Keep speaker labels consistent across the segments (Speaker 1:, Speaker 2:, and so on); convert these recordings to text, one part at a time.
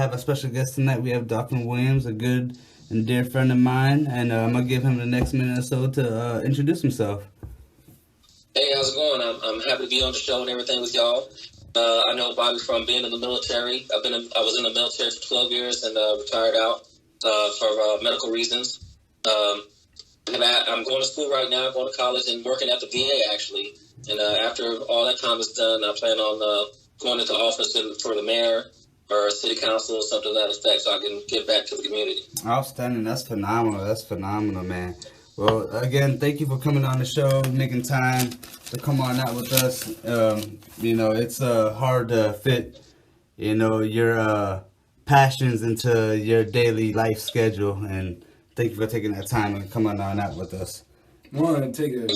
Speaker 1: have a special guest tonight. We have Dauphin Williams, a good and dear friend of mine, and I'm gonna give him the next minute or so to introduce himself.
Speaker 2: Hey, how's it going? I'm happy to be on the show and everything with y'all. I know Bobby from being in the military. I was in the military for 12 years and retired out for medical reasons. And I'm going to school right now, going to college and working at the VA actually. And after all that time is done, I plan on going into office for the mayor or city council or something to that effect, so I can give back to the community.
Speaker 1: Outstanding. That's phenomenal. That's phenomenal, man. Well, again, thank you for coming on the show, making time to come on out with us. It's hard to fit, your passions into your daily life schedule, and thank you for taking that time and coming on out with us.
Speaker 3: I want to take a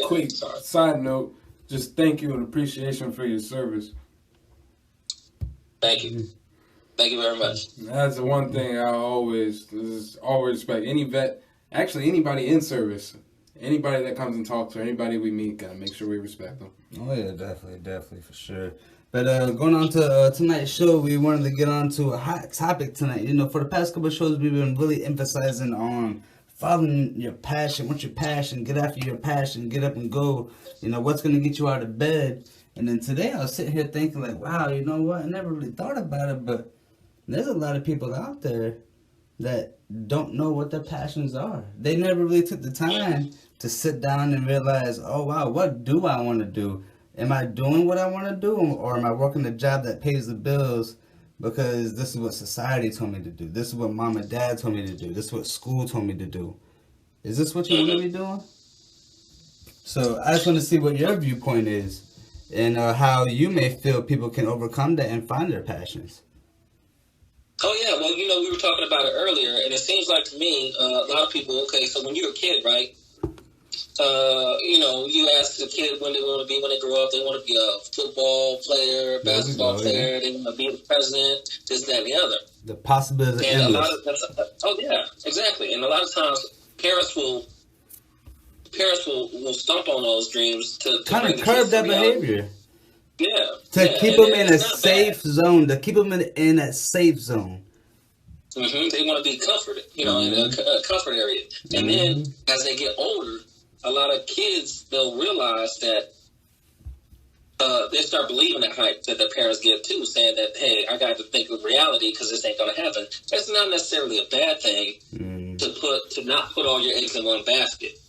Speaker 3: quick side note. Just thank you and appreciation for your service.
Speaker 2: Thank you. Thank you very much.
Speaker 3: That's the one thing I always respect. Any vet, actually anybody in service, anybody that comes and talks, or anybody we meet, gotta make sure we respect them.
Speaker 1: Oh yeah, definitely for sure. But going on to tonight's show, we wanted to get on to a hot topic tonight. For the past couple of shows, we've been really emphasizing on following your passion. What's your passion? Get after your passion. Get up and go. What's going to get you out of bed? And then today I was sitting here thinking like, wow, you know what? I never really thought about it, but there's a lot of people out there that don't know what their passions are. They never really took the time to sit down and realize, oh, wow, what do I want to do? Am I doing what I want to do, or am I working a job that pays the bills because this is what society told me to do? This is what mom and dad told me to do. This is what school told me to do. Is this what you want to be doing? So I just want to see what your viewpoint is and how you may feel people can overcome that and find their passions.
Speaker 2: Oh, yeah. Well, we were talking about it earlier, and it seems like to me, a lot of people, okay, so when you're a kid, right? You ask a kid when they want to be when they grow up. They want to be a football player, basketball player. They want to be the president, this, that, and the other.
Speaker 1: The possibilities are endless.
Speaker 2: Exactly. And a lot of times, parents will stomp on those dreams to
Speaker 1: kind of curb that behavior.
Speaker 2: Yeah.
Speaker 1: To keep them in a safe zone. To keep them in that safe zone.
Speaker 2: Mm-hmm. They want to be comforted, in a comfort area. And then as they get older, a lot of kids, they'll realize that they start believing that hype that their parents give too, saying that, hey, I got to think of reality because this ain't going to happen. It's not necessarily a bad thing to not put all your eggs in one basket.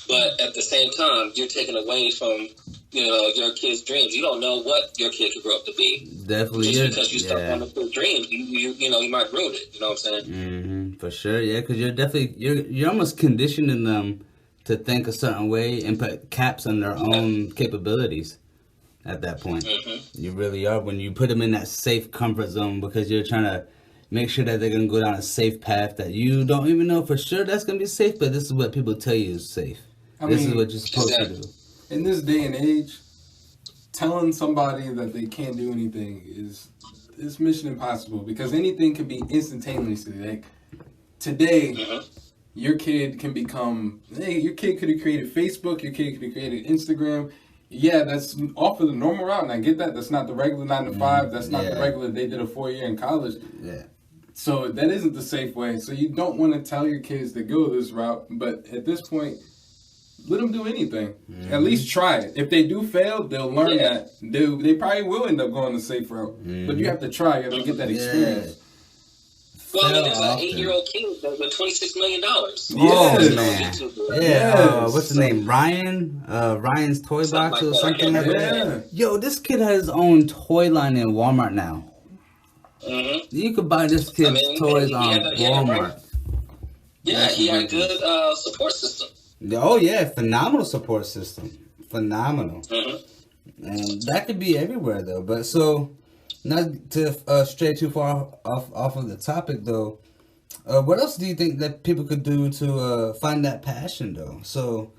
Speaker 2: But at the same time, you're taking away from, your kid's dreams. You don't know what your kid could grow up to be.
Speaker 1: Definitely.
Speaker 2: Just because you start on the dreams, you might ruin it. You know what I'm saying?
Speaker 1: Mm-hmm. For sure, yeah, because you're almost conditioning them to think a certain way and put caps on their own capabilities at that point. Mm-hmm. You really are, when you put them in that safe comfort zone, because you're trying to make sure that they're going to go down a safe path that you don't even know for sure that's going to be safe, but this is what people tell you is safe. This is what you're supposed to do.
Speaker 3: In this day and age, telling somebody that they can't do anything is mission impossible, because anything can be instantaneously. Like today, your kid can become, your kid could have created Facebook, your kid could have created Instagram. Yeah, that's off of the normal route, and I get that. That's not the regular 9 to 5. That's not the regular, they did a 4-year in college.
Speaker 1: Yeah.
Speaker 3: So that isn't the safe way. So you don't want to tell your kids to go this route, but at this point, let them do anything. At least try it. If they do fail, they'll learn that. They probably will end up going the safe route. But you have to try. You have to get that experience.
Speaker 2: Well, there's an 8-year-old kid with $26 million.
Speaker 1: Oh, man. Yeah. What's his name? Ryan? Ryan's Toy Box or something like that? Yo, this kid has his own toy line in Walmart now. Mm-hmm. You could buy this kid's toys on Walmart.
Speaker 2: Yeah, he had a good support system.
Speaker 1: Oh, yeah. Phenomenal support system. Phenomenal. Mm-hmm. And that could be everywhere, though. But so, not to stray too far off of the topic, though, what else do you think that people could do to find that passion, though? So,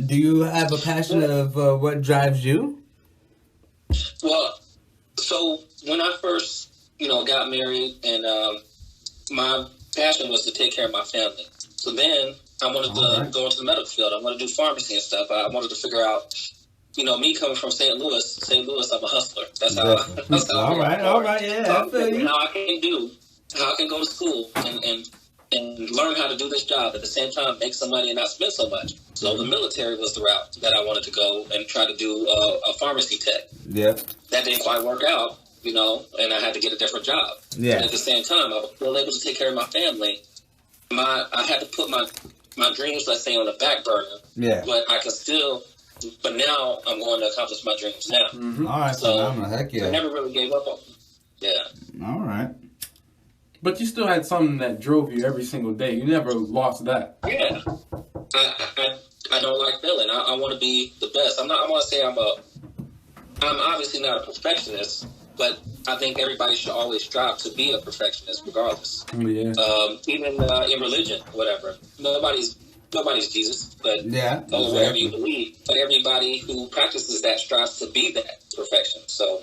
Speaker 1: do you have a passion of what drives you?
Speaker 2: Well, so when I first, got married, and my passion was to take care of my family. So then I wanted to go into the medical field. I wanted to do pharmacy and stuff. I wanted to figure out, me coming from St. Louis, I'm a hustler. That's how.
Speaker 1: Definitely.
Speaker 2: That's how.
Speaker 1: All right, yeah,
Speaker 2: So
Speaker 1: I feel you.
Speaker 2: how I can go to school and learn how to do this job at the same time, make some money and not spend so much. So the military was the route that I wanted to go and try to do a pharmacy tech.
Speaker 1: Yeah.
Speaker 2: That didn't quite work out, and I had to get a different job.
Speaker 1: Yeah.
Speaker 2: And at the same time, I was still able to take care of my family. I had to put my dreams, let's say, on the back burner.
Speaker 1: Yeah.
Speaker 2: But I can still. But now I'm going to accomplish my dreams now.
Speaker 1: Mm-hmm. All right, so heck yeah.
Speaker 2: I never really gave up on them. Yeah.
Speaker 1: All right.
Speaker 3: But you still had something that drove you every single day. You never lost that.
Speaker 2: Yeah. I don't like failing. I want to be the best. I want to say I'm obviously not a perfectionist, but I think everybody should always strive to be a perfectionist regardless.
Speaker 3: Yeah.
Speaker 2: Even in religion, whatever. Nobody's Jesus, but
Speaker 1: yeah,
Speaker 2: exactly. Whatever you believe. But everybody who practices that strives to be that perfection. So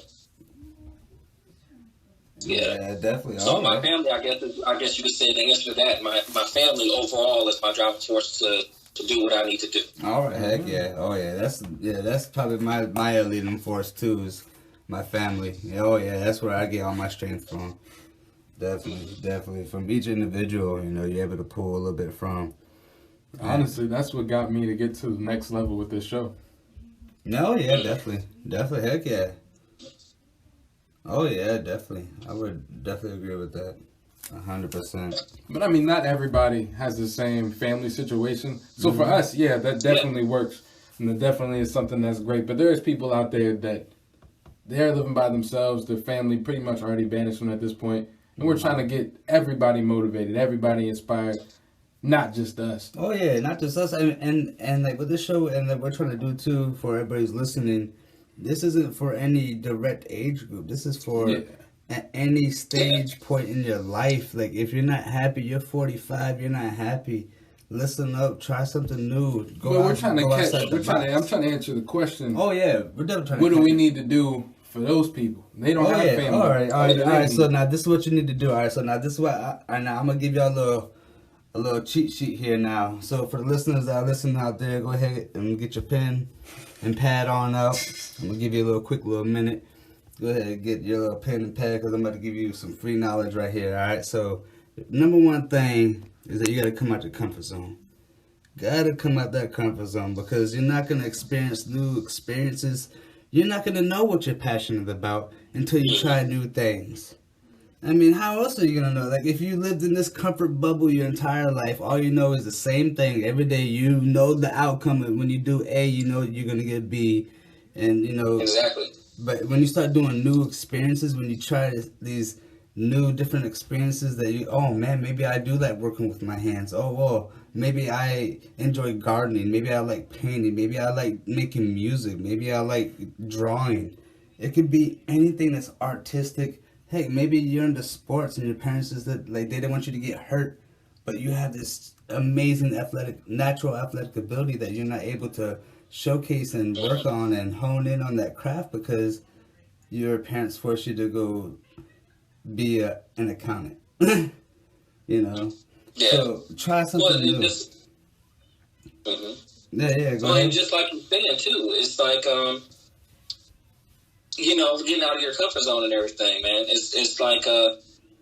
Speaker 1: yeah, definitely.
Speaker 2: So my family, I guess you could say the answer to that. My family overall is my driving force to do what I need to do.
Speaker 1: All right, heck yeah. Oh yeah, that's probably my leading force too, is my family. Oh yeah, that's where I get all my strength from. Definitely from each individual, you're able to pull a little bit from.
Speaker 3: Honestly, that's what got me to get to the next level with this show.
Speaker 1: No, yeah, definitely, heck yeah. Oh yeah, definitely. I would definitely agree with that, 100%.
Speaker 3: But I mean, not everybody has the same family situation. So for us, yeah, that definitely works, and that definitely is something that's great. But there is people out there that they're living by themselves. Their family pretty much already banished them at this point, and we're trying to get everybody motivated, everybody inspired. Not just us.
Speaker 1: Oh yeah, not just us. And like with this show, and that we're trying to do too for everybody who's listening, this isn't for any direct age group. This is for at any stage point in your life. Like if you're not happy, you're 45, you're not happy. Listen up, try something new.
Speaker 3: I'm trying to answer the question.
Speaker 1: Oh yeah, we're definitely trying.
Speaker 3: What do we need to do for those people? They don't have family.
Speaker 1: All right. So now this is what you need to do. All right. So now this is what I'm gonna give y'all a little cheat sheet here now. So for the listeners that are listening out there, go ahead and get your pen and pad on out. I'm gonna give you a quick minute. Go ahead and get your little pen and pad because I'm about to give you some free knowledge right here. All right. So number one thing is that you gotta come out your comfort zone. Gotta come out that comfort zone because you're not gonna experience new experiences. You're not gonna know what you're passionate about until you try new things. I mean, how else are you going to know? Like, if you lived in this comfort bubble your entire life, all you know is the same thing. Every day you know the outcome. And when you do A, you know you're going to get B. And,
Speaker 2: Exactly.
Speaker 1: But when you start doing new experiences, when you try these new different experiences that oh, man, maybe I do like working with my hands. Oh, well, maybe I enjoy gardening. Maybe I like painting. Maybe I like making music. Maybe I like drawing. It could be anything that's artistic. Hey, maybe you're into sports and your parents they didn't want you to get hurt, but you have this amazing natural athletic ability that you're not able to showcase and work on and hone in on that craft because your parents forced you to go be an accountant.
Speaker 2: Yeah.
Speaker 1: So try something new. Go ahead.
Speaker 2: And just like you're saying too, it's like getting out of your comfort zone and everything, man. It's like,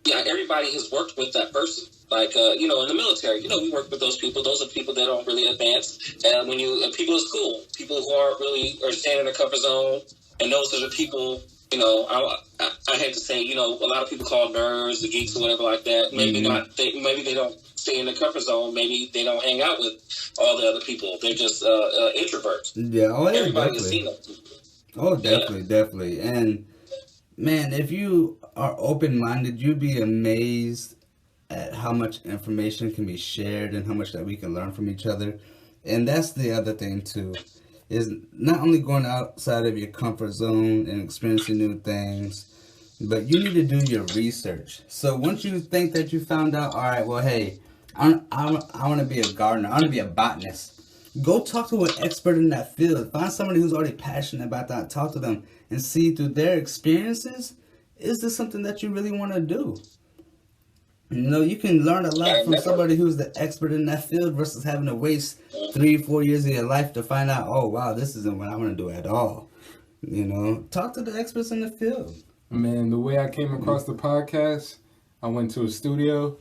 Speaker 2: everybody has worked with that person. Like, in the military, we work with those people. Those are people that don't really advance. And when people in school, people who aren't really, are staying in their comfort zone, and those are the people, I hate to say, a lot of people call nerds, the geeks or whatever like that. Maybe not, maybe they don't stay in the comfort zone. Maybe they don't hang out with all the other people. They're just introverts.
Speaker 1: Yeah,
Speaker 2: everybody has seen them.
Speaker 1: Oh, definitely. And, man, if you are open-minded, you'd be amazed at how much information can be shared and how much that we can learn from each other. And that's the other thing, too, is not only going outside of your comfort zone and experiencing new things, but you need to do your research. So once you think that you found out, all right, well, hey, I want to be a gardener. I want to be a botanist. Go talk to an expert in that field. Find somebody who's already passionate about that. Talk to them and see through their experiences, is this something that you really want to do? You know, you can learn a lot from somebody who's the expert in that field versus having to waste 3-4 years of your life to find out, oh, wow, this isn't what I want to do at all. You know, talk to the experts in the field.
Speaker 3: Man, the way I came across the podcast, I went to a studio.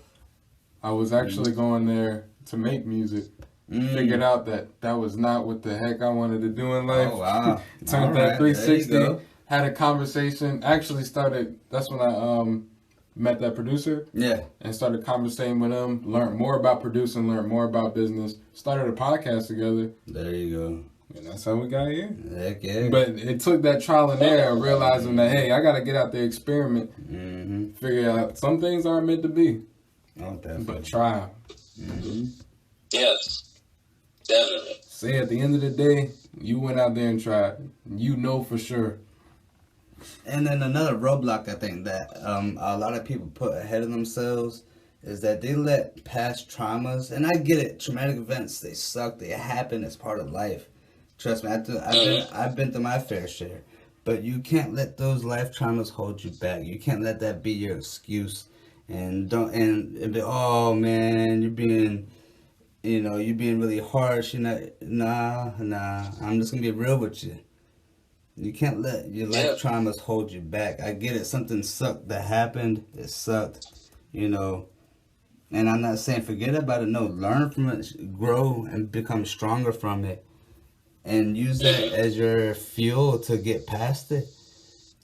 Speaker 3: I was actually going there to make music. Figured out that was not what the heck I wanted to do in life.
Speaker 1: Oh, wow.
Speaker 3: Turned that 360. Had a conversation. Actually started, that's when I met that producer.
Speaker 1: Yeah.
Speaker 3: And started conversating with him. Learned more about producing, learned more about business. Started a podcast together.
Speaker 1: There you go.
Speaker 3: And that's how we got here.
Speaker 1: Heck yeah.
Speaker 3: But it took that trial and error, realizing that, hey, I got to get out there, experiment, figure out some things aren't meant to be.
Speaker 1: Oh, definitely.
Speaker 3: But try.
Speaker 2: Yes, definitely.
Speaker 3: Say at the end of the day, you went out there and tried. You know for sure.
Speaker 1: And then another roadblock I think that a lot of people put ahead of themselves is that they let past traumas, and I get it, traumatic events, they suck, they happen, it's part of life. Trust me, I've been through my fair share. But you can't let those life traumas hold you back. You can't let that be your excuse. And be, oh man, you're being really harsh. You're not, nah. I'm just gonna be real with you. You can't let your life traumas hold you back. I get it. Something sucked that happened. It sucked, you know. And I'm not saying forget about it. No, learn from it, grow, and become stronger from it. And use that as your fuel to get past it,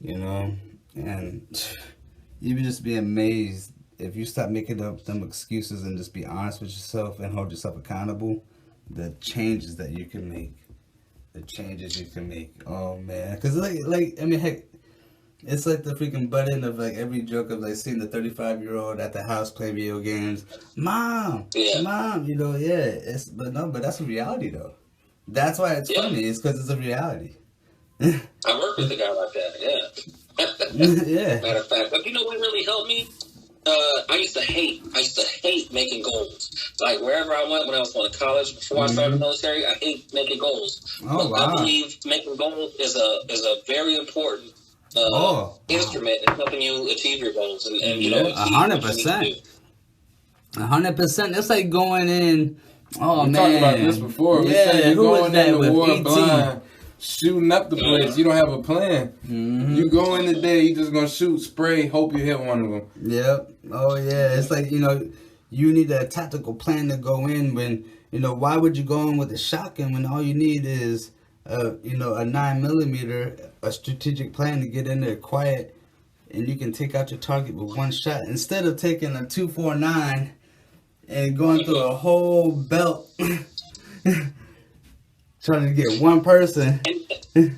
Speaker 1: you know. And you would just be amazed if you stop making up them excuses and just be honest with yourself and hold yourself accountable, the changes that you can make. The changes you can make. Oh, man. Because, heck, it's like the freaking butt end of, like, every joke of, like, seeing the 35-year-old at the house playing video games. Mom, you know, but that's a reality, though. That's why it's funny. It's because it's a reality.
Speaker 2: I work with a guy like that,
Speaker 1: yeah.
Speaker 2: Matter of fact. But you know what really helped me? I used to hate making goals. Like, wherever I went when I was going to college, before I started the military, I hate making goals.
Speaker 1: Oh,
Speaker 2: I believe making goals is a very important instrument in helping you achieve your goals. And you know,
Speaker 1: 100%. 100%. It's like going in. Oh,
Speaker 3: we
Speaker 1: man.
Speaker 3: talked about this before. We said you're going into war blind, shooting up the place. You don't have a plan. You go in the day, you just going to shoot, spray, hope you hit one of them.
Speaker 1: Yep. Oh, yeah. It's like, you know, you need a tactical plan to go in when, you know, why would you go in with a shotgun when all you need is, a 9mm, a strategic plan to get in there quiet, and you can take out your target with one shot. Instead of taking a 249 and going through a whole belt trying to get one person.
Speaker 2: Yeah.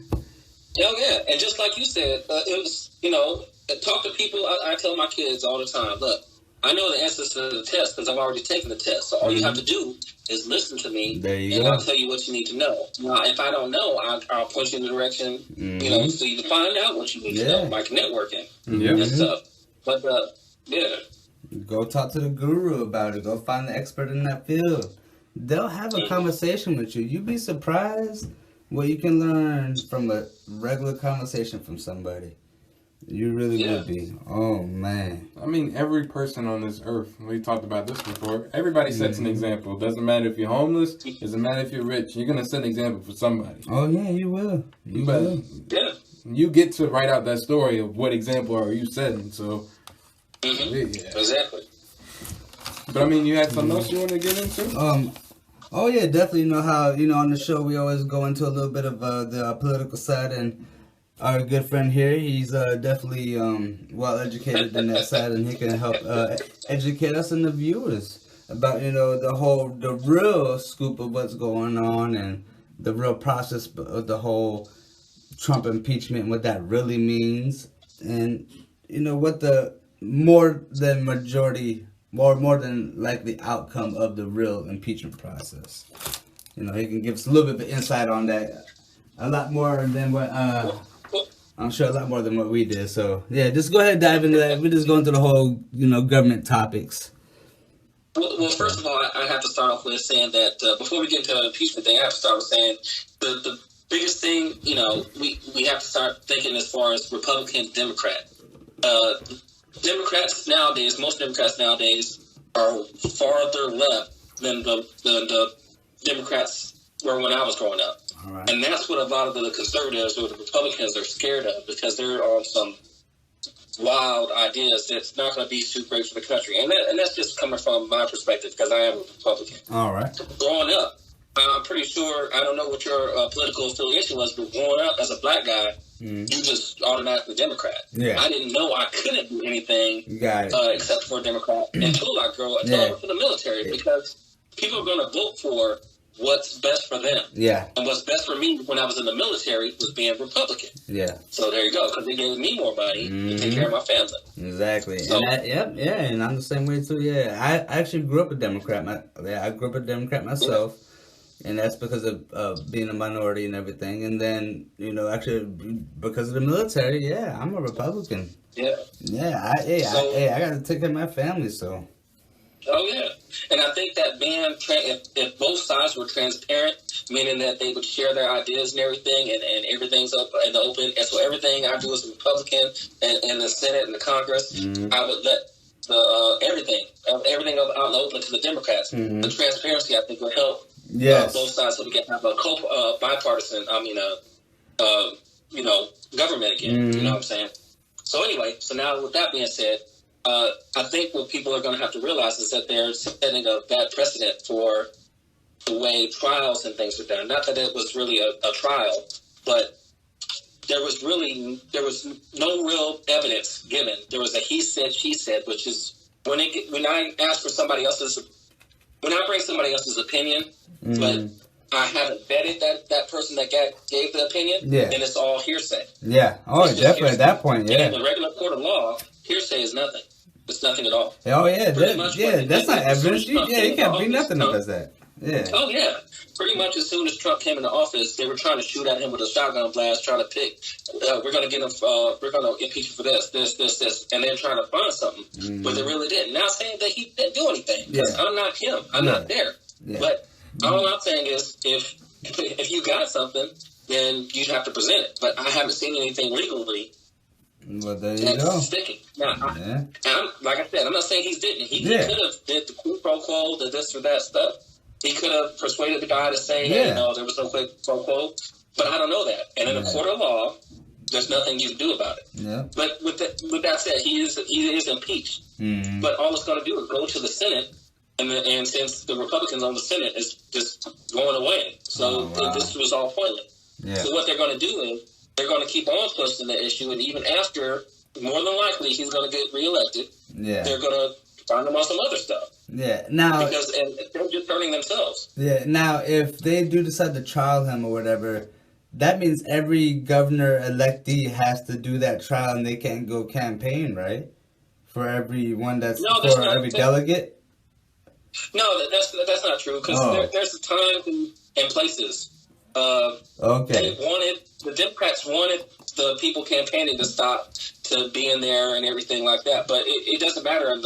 Speaker 2: And just like you said, it was, you know, talk to people. I tell my kids all the time, look, I know the answers to the test because I've already taken the test. So all you have to do is listen to me, and I'll tell you what you need to know. Now, if I don't know, I'll push you in the direction, you know, so you can find out what you need to know, like networking and stuff. But,
Speaker 1: go talk to the guru about it. Go find the expert in that field. They'll have a conversation with you. You'd be surprised what you can learn from a regular conversation from somebody. You really would be. Oh, man.
Speaker 3: I mean, every person on this earth, we talked about this before, everybody sets an example. It doesn't matter if you're homeless. It doesn't matter if you're rich. You're going to set an example for somebody.
Speaker 1: Oh, yeah, you will. You will.
Speaker 2: Yeah.
Speaker 3: You get to write out that story of what example are you setting, so...
Speaker 2: Exactly.
Speaker 3: But I mean, you had something else you want to get into?
Speaker 1: Oh yeah, definitely. You know how, you know, on the show we always go into a little bit of the political side, and our good friend here, he's definitely well educated in that side, and he can help educate us and the viewers about, you know, the real scoop of what's going on and the real process of the whole Trump impeachment and what that really means, and you know what the more than likely outcome of the real impeachment process. You know, he can give us a little bit of insight on that. A lot more than what I'm sure a lot more than what we did. So yeah, just go ahead and dive into that. We're just going through the whole, you know, government topics.
Speaker 2: Well, first of all, I have to start off with saying that before we get into the impeachment thing, I have to start with saying the biggest thing, you know, we have to start thinking as far as Republican, Democrat. Democrats nowadays, most Democrats nowadays, are farther left than the Democrats were when I was growing up.
Speaker 1: All right.
Speaker 2: And that's what a lot of the conservatives or the Republicans are scared of, because they're on some wild ideas that's not going to be too great for the country. And that's just coming from my perspective, because I am a Republican.
Speaker 1: All right.
Speaker 2: Growing up, I'm pretty sure, I don't know what your political affiliation was, but growing up as a black guy, you just automatically Democrat.
Speaker 1: Yeah.
Speaker 2: I didn't know I couldn't do anything except for a Democrat until I went to the military, because people are going to vote for what's best for them.
Speaker 1: Yeah.
Speaker 2: And what's best for me when I was in the military was being Republican.
Speaker 1: Yeah.
Speaker 2: So there you go, because they gave me more money to take care of my family.
Speaker 1: Exactly.
Speaker 2: So,
Speaker 1: and I'm the same way too. Yeah, I actually grew up a Democrat. I grew up a Democrat myself. Yeah. And that's because of being a minority and everything. And then, actually, because of the military, I'm a Republican.
Speaker 2: Yeah.
Speaker 1: Yeah, I got to take care of my family, so.
Speaker 2: Oh, yeah. And I think that if both sides were transparent, meaning that they would share their ideas and everything, and everything's up in the open, and so everything I do as a Republican and the Senate and the Congress, I would let everything out in the open to the Democrats. The transparency, I think, would help.
Speaker 1: Yes.
Speaker 2: Both sides, so we can have a bipartisan, government again. You know what I'm saying? So anyway, now with that being said, I think what people are going to have to realize is that they're setting a bad precedent for the way trials and things are done. Not that it was really a trial, but there was no real evidence given. There was a he said, she said, which is when I ask for somebody else's. When I bring somebody else's opinion, but I haven't vetted that person that gave the opinion, then it's all hearsay.
Speaker 1: Yeah. Oh, definitely hearsay. At that point, yeah.
Speaker 2: And in the regular court of law, hearsay is nothing. It's nothing at all.
Speaker 1: Oh, yeah. That's not evidence. You can't bring nothing up as that. Yeah.
Speaker 2: Oh, yeah. Pretty much as soon as Trump came into office, they were trying to shoot at him with a shotgun blast, trying to pick, we're going to get him, we're going to impeach him for this, and they're trying to find something. But they really didn't. Not saying that he didn't do anything, because I'm not him. I'm not there. Yeah. But all I'm saying is, if you got something, then you have to present it. But I haven't seen anything legally.
Speaker 1: Well, there you go.
Speaker 2: Sticking. Now, like I said, I'm not saying he didn't. He could have did the quid pro quo, the this or that stuff. He could have persuaded the guy to say, hey, no, there was no quid pro quo. But I don't know that. And in a court of law, there's nothing you can do about it. Yeah. But with that said, he is impeached. But all it's going to do is go to the Senate, and since the Republicans on the Senate is just going away, so this was all pointless. Yeah. So what they're going to do is they're going to keep on pushing the issue, and even after, more than likely, he's going to get reelected. Yeah. They're going to find him on some other stuff.
Speaker 1: Yeah. Now,
Speaker 2: because they're just hurting themselves.
Speaker 1: Yeah. Now, if they do decide to trial him or whatever, that means every governor electee has to do that trial, and they can't go campaign, right? For everyone for every delegate.
Speaker 2: No, that's not true, because there's times and places.
Speaker 1: Okay.
Speaker 2: The Democrats wanted the people campaigning to stop to be in there and everything like that, but it doesn't matter.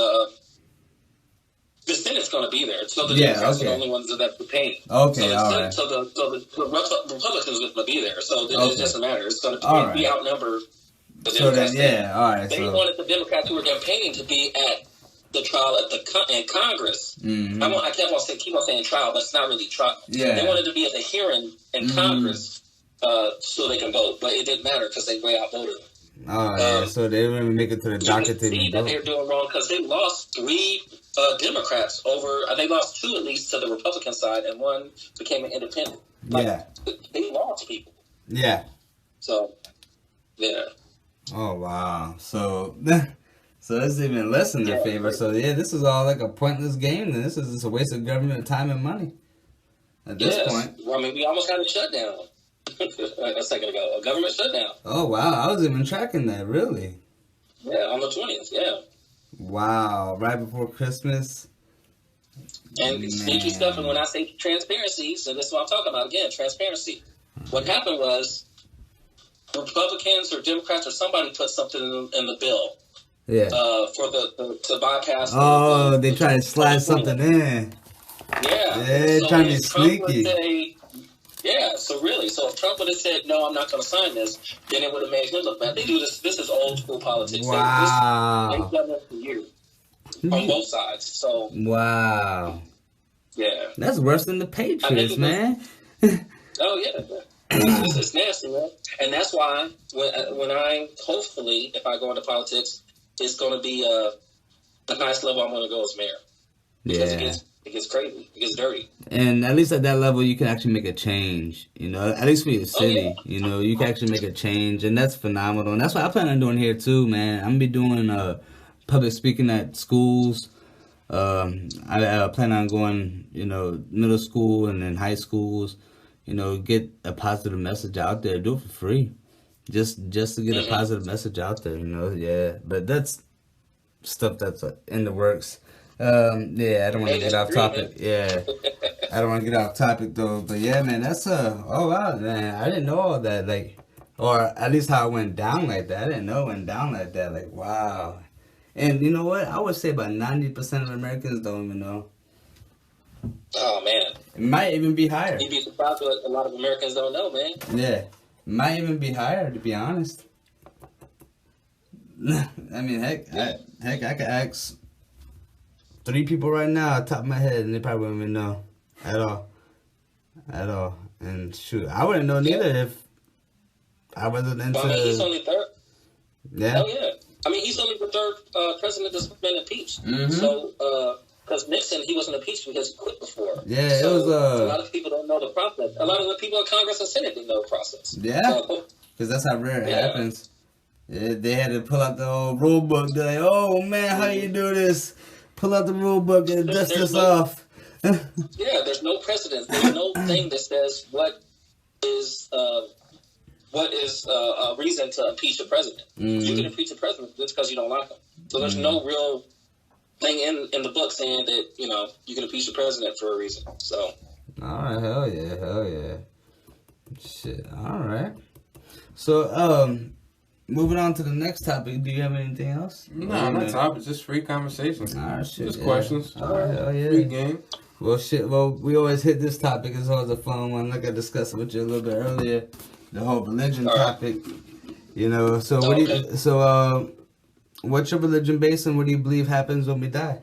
Speaker 2: The Senate's going to be there, so the Democrats are the only ones that are campaigning.
Speaker 1: Okay,
Speaker 2: so the Republicans are going to be there, so it doesn't matter. It's going to be outnumbered. The Democrats. They wanted the Democrats who were campaigning to be at the trial in Congress. I keep on saying trial, but it's not really trial. Yeah. They wanted to be at the hearing in Congress so they can vote, but it didn't matter because they way outvoted them.
Speaker 1: So they didn't even make it to the docket to
Speaker 2: see that they're doing wrong, because they lost 3 Democrats over. They lost 2 at least to the Republican side, and 1 became an independent. They lost people.
Speaker 1: Yeah.
Speaker 2: So, yeah.
Speaker 1: Oh wow. So it's even less in their favor. So this is all like a pointless game. Then this is just a waste of government time and money. At this point.
Speaker 2: Well, I mean, we almost had a shutdown a second ago. A government shutdown.
Speaker 1: Oh wow, I was even tracking that. Really?
Speaker 2: Yeah, on the 20th. Yeah.
Speaker 1: Wow, right before Christmas.
Speaker 2: And sneaky stuff. And when I say transparency, so this is what I'm talking about again. Transparency. What happened was Republicans or Democrats or somebody put something in the bill.
Speaker 1: Yeah.
Speaker 2: For to bypass.
Speaker 1: They try to slide something in.
Speaker 2: Yeah.
Speaker 1: They're trying to be sneaky.
Speaker 2: Yeah, so if Trump would have said, no, I'm not going to sign this, then it would have made him look bad. They do this. This is old school politics.
Speaker 1: Wow.
Speaker 2: They've done this for years on both sides. So,
Speaker 1: wow.
Speaker 2: Yeah.
Speaker 1: That's worse than the Patriots, man.
Speaker 2: Oh, yeah. It's nasty, man. And that's why when hopefully, if I go into politics, it's going to be the highest level I'm going to go as mayor. Because it gets crazy. It gets dirty.
Speaker 1: And at least at that level, you can actually make a change. You know, at least for your city. You know, you can actually make a change, and that's phenomenal. And that's what I plan on doing here too, man. I'm gonna be doing public speaking at schools. I plan on going, you know, middle school and then high schools. You know, get a positive message out there. Do it for free, just to get a positive message out there. You know, yeah. But that's stuff that's in the works. I don't want to get off topic. Yeah, I don't want to get off topic though. But yeah, man, that's oh wow, man, I didn't know all that. Like, or at least how it went down like that. I didn't know it went down like that. Like, wow. And you know what? I would say about 90% of Americans don't even know.
Speaker 2: Oh man,
Speaker 1: it might even be higher.
Speaker 2: You'd be surprised what a lot of Americans don't know, man.
Speaker 1: Yeah, it might even be higher, to be honest. I mean, heck, I could ask 3 people right now, top of my head, and they probably wouldn't even know at all. And shoot, I wouldn't know neither if I wasn't into.
Speaker 2: Well, I mean, he's only third.
Speaker 1: Yeah.
Speaker 2: Oh yeah. I mean, he's only the third president that's been impeached.
Speaker 1: Mm-hmm.
Speaker 2: So, because Nixon, he wasn't impeached because he quit before.
Speaker 1: Yeah,
Speaker 2: so
Speaker 1: it was.
Speaker 2: A lot of people don't know the process. A lot of the people in Congress and Senate didn't know the process.
Speaker 1: Yeah. Because that's how rare it happens. Yeah, they had to pull out the old rule book. They're like, "Oh man, how you do this? Pull out the rule book and dust this off."
Speaker 2: Yeah, there's no precedent. There's no thing that says what is a reason to impeach a president. You can impeach a president just because you don't like him. So there's no real thing in the book saying that, you know, you can impeach the president for a reason. So.
Speaker 1: All right, hell yeah. Shit, all right. So, moving on to the next topic. Do you have anything else?
Speaker 3: No, not topic. Just free conversation.
Speaker 1: All right, shit.
Speaker 3: Just questions.
Speaker 1: All right, hell yeah.
Speaker 3: Free game.
Speaker 1: Well, shit. Well, we always hit this topic. It's always a fun one. Like I discussed with you a little bit earlier, the whole religion topic. You know. So what do you? So what's your religion based on? What do you believe happens when we die?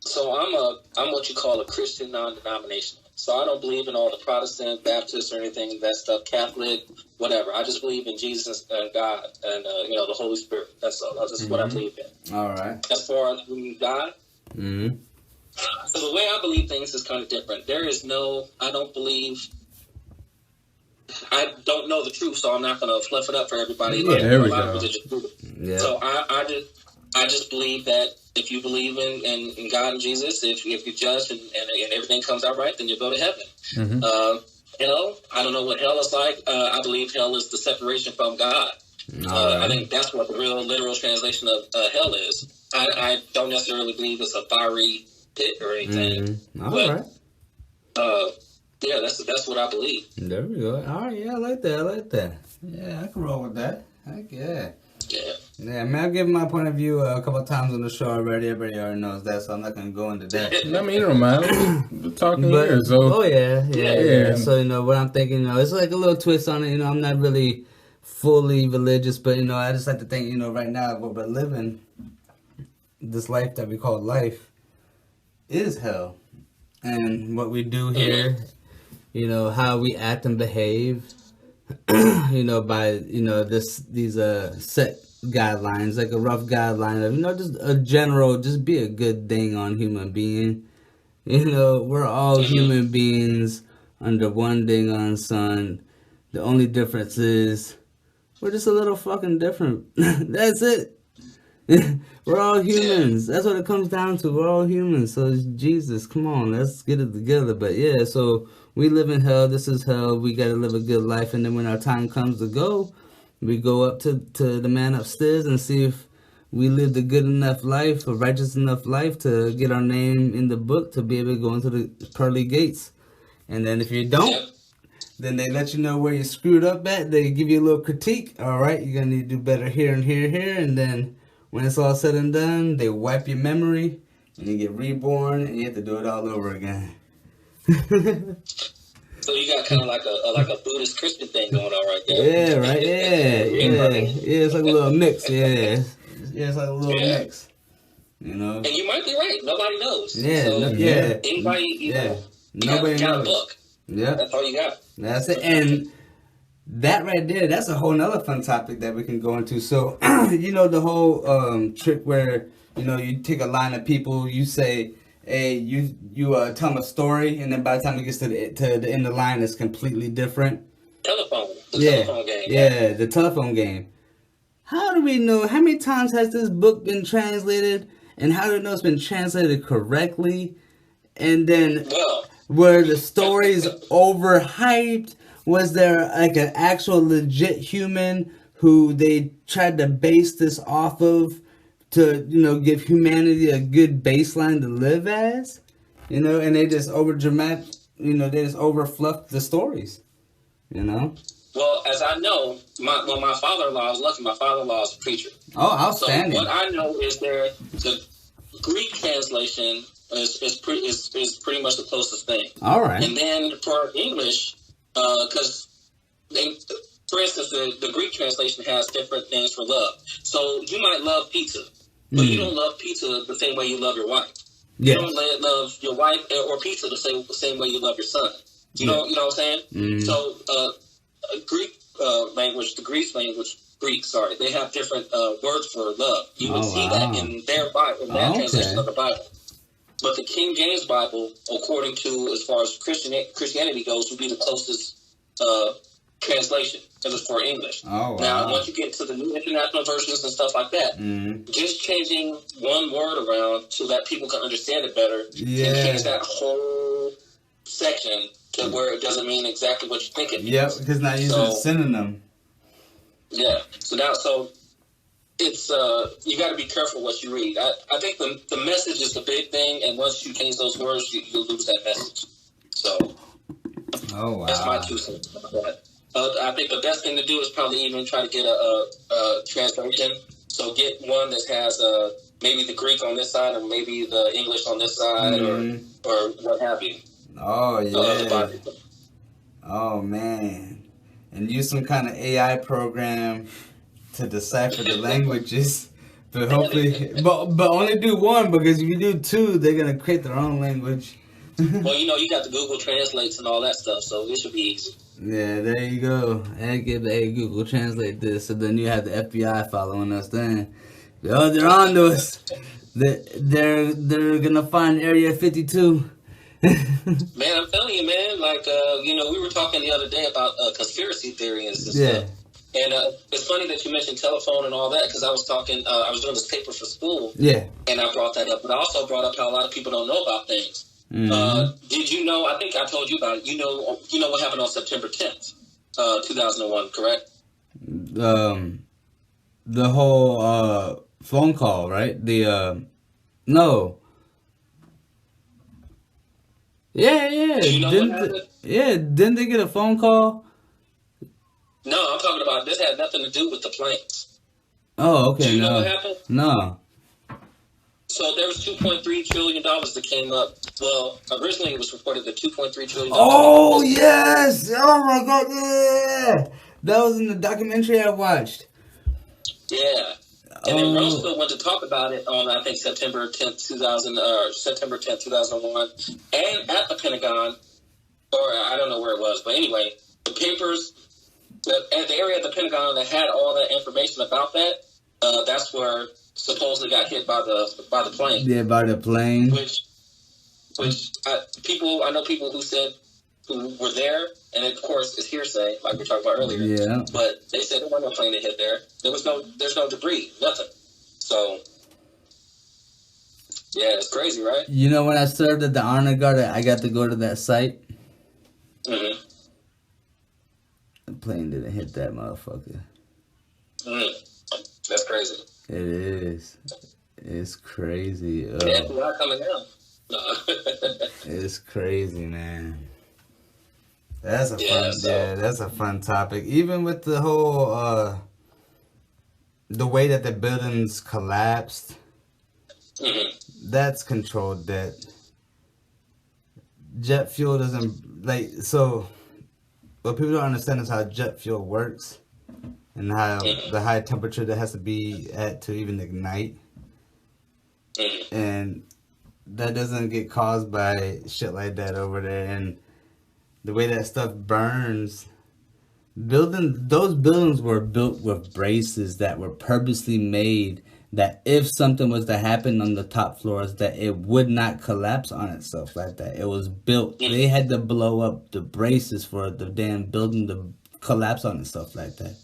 Speaker 2: So I'm what you call a Christian non-denominational. So I don't believe in all the Protestant, Baptist, or anything that stuff, Catholic, whatever. I just believe in Jesus and God and you know, the Holy Spirit. That's all. That's just what I believe in.
Speaker 1: All right.
Speaker 2: As far as when you die.
Speaker 1: Mm-hmm.
Speaker 2: So the way I believe things is kind of different. I don't know the truth, so I'm not going to fluff it up for everybody.
Speaker 1: Yeah, there we
Speaker 2: go.
Speaker 1: Yeah.
Speaker 2: So I just believe that if you believe in God and Jesus, if you judge and everything comes out right, then you go to heaven.
Speaker 1: Mm-hmm.
Speaker 2: Hell, I don't know what hell is like. I believe hell is the separation from God. I think that's what the real literal translation of hell is. I don't necessarily believe it's a fiery pit or anything.
Speaker 1: Mm-hmm.
Speaker 2: Yeah, that's what I believe.
Speaker 1: There we go. All right, yeah, I like that. Yeah, I can roll with that. Heck yeah. Yeah, man, I've given my point of view a couple of times on the show already. Everybody already knows that, so I'm not going to go into that.
Speaker 3: I mean, you don't mind. We're talking here, so.
Speaker 1: Oh, yeah. So, you know, what I'm thinking, you know, it's like a little twist on it. You know, I'm not really fully religious, but, you know, I just like to think, you know, right now, what we're living, this life that we call life, is hell. And what we do here, you know, how we act and behave, you know, by, you know, these set guidelines, like a rough guideline of, you know, just a general, just be a good thing on human being. You know, we're all human beings under one dang on sun. The only difference is we're just a little fucking different. That's it. We're all humans. That's what it comes down to. We're all humans. So Jesus, come on, let's get it together. But yeah, so we live in hell. This is hell. We got to live a good life. And then when our time comes to go, we go up to the man upstairs and see if we lived a good enough life, a righteous enough life to get our name in the book to be able to go into the pearly gates. And then if you don't, then they let you know where you screwed up at. They give you a little critique. All right, you're going to need to do better here and here and here. And then when it's all said and done, they wipe your memory and you get reborn and you have to do it all over again.
Speaker 2: So you got kind of like a Buddhist Christian thing going on right there.
Speaker 1: Yeah, right. Yeah. It's like a little mix. Yeah, it's like a little
Speaker 2: Yeah.
Speaker 1: mix. You know.
Speaker 2: And you might be right. Nobody knows.
Speaker 1: Yeah.
Speaker 2: So anybody,
Speaker 1: yeah. Nobody
Speaker 2: got a
Speaker 1: knows.
Speaker 2: book.
Speaker 1: Yeah.
Speaker 2: That's all you got.
Speaker 1: That's it. And that right there, that's a whole nother fun topic that we can go into. So, you know, the whole trick where, you know, you take a line of people, you say, hey, you tell them a story, and then by the time it gets to the end of the line, it's completely different.
Speaker 2: Telephone. The telephone game.
Speaker 1: Yeah, the telephone game. How do we know, how many times has this book been translated, and how do we know it's been translated correctly? And then, were the stories overhyped? Was there like an actual legit human who they tried to base this off of to, you know, give humanity a good baseline to live as? You know, and they just over fluffed the stories, you know?
Speaker 2: Well, as I know, my father-in-law, I was lucky, my father-in-law is a preacher.
Speaker 1: Oh, outstanding.
Speaker 2: So what I know is the Greek translation is pretty much the closest thing.
Speaker 1: All right.
Speaker 2: And then for English, because for instance, the Greek translation has different things for love. So you might love pizza, but you don't love pizza the same way you love your wife.
Speaker 1: Yes.
Speaker 2: You don't love your wife or pizza the same way you love your son. You know what I'm saying?
Speaker 1: Mm. So
Speaker 2: Greek language, they have different words for love. You would see that in their Bible, in that translation of the Bible. But the King James Bible, according to as far as Christianity goes, would be the closest translation because it's for English.
Speaker 1: Oh, wow.
Speaker 2: Now, once you get to the new international versions and stuff like that, just changing one word around so that people can understand it better can change that whole section to where it doesn't mean exactly what you think it means.
Speaker 1: Yeah, because now you're using a synonym.
Speaker 2: Yeah. So it's you got to be careful what you read. I think the message is the big thing, and once you change those words, you lose that message. So that's my 2 cents about that. I think the best thing to do is probably even try to get a translation. So get one that has maybe the Greek on this side, or maybe the English on this side, or what have you.
Speaker 1: Oh yeah. Oh man, and use some kind of AI program to decipher the languages, but hopefully, but only do one, because if you do two, they're gonna create their own language.
Speaker 2: Well, you know, you got the Google Translates and all that stuff, so it should be easy.
Speaker 1: Yeah, there you go. And give the Google Translate this, so then you have the FBI following us. Then, oh, they're on to us. They're gonna find Area 52.
Speaker 2: Man, I'm telling you, man. Like, you know, we were talking the other day about conspiracy theories and stuff. And it's funny that you mentioned telephone and all that, because I was talking, I was doing this paper for school. Yeah. And I brought that up, but I also brought up how a lot of people don't know about things. Did you know? I think I told you about it. You know what happened on September 10th, 2001, correct?
Speaker 1: The whole phone call, right? No. Yeah.
Speaker 2: Do you know what happened?
Speaker 1: Didn't they get a phone call?
Speaker 2: No, I'm talking about this had nothing to do with the planes.
Speaker 1: Oh, okay.
Speaker 2: Do you know what happened?
Speaker 1: No.
Speaker 2: So there was $2.3 trillion that came up. Well, originally it was reported that $2.3 trillion.
Speaker 1: Oh, yes! Oh, my God, yeah! That was in the documentary I watched.
Speaker 2: Yeah. And then Roosevelt went to talk about it on, I think, September 10th, 2001. And at the Pentagon, or I don't know where it was, but anyway, the papers, at the area at the Pentagon that had all that information about that, that's where supposedly got hit by the plane.
Speaker 1: Yeah, by the plane.
Speaker 2: Which I know people who were there, and of course it's hearsay, like we were talking about earlier.
Speaker 1: Yeah.
Speaker 2: But they said there was no plane that hit there. There's no debris, nothing. So yeah, it's crazy, right?
Speaker 1: You know, when I served at the Honor Guard, I got to go to that site.
Speaker 2: Mm-hmm.
Speaker 1: The plane didn't hit that motherfucker.
Speaker 2: That's crazy.
Speaker 1: It is. It's crazy.
Speaker 2: Yeah, not coming down. No.
Speaker 1: It's crazy, man. That's a fun topic. Even with the whole the way that the buildings collapsed, that's controlled debt. jet fuel doesn't like so. What people don't understand is how jet fuel works, and how the high temperature that has to be at to even ignite, and that doesn't get caused by shit like that over there, and the way that stuff burns. Those buildings were built with braces that were purposely made that if something was to happen on the top floors that it would not collapse on itself like that. It was built. They had to blow up the braces for the damn building to collapse on itself like that.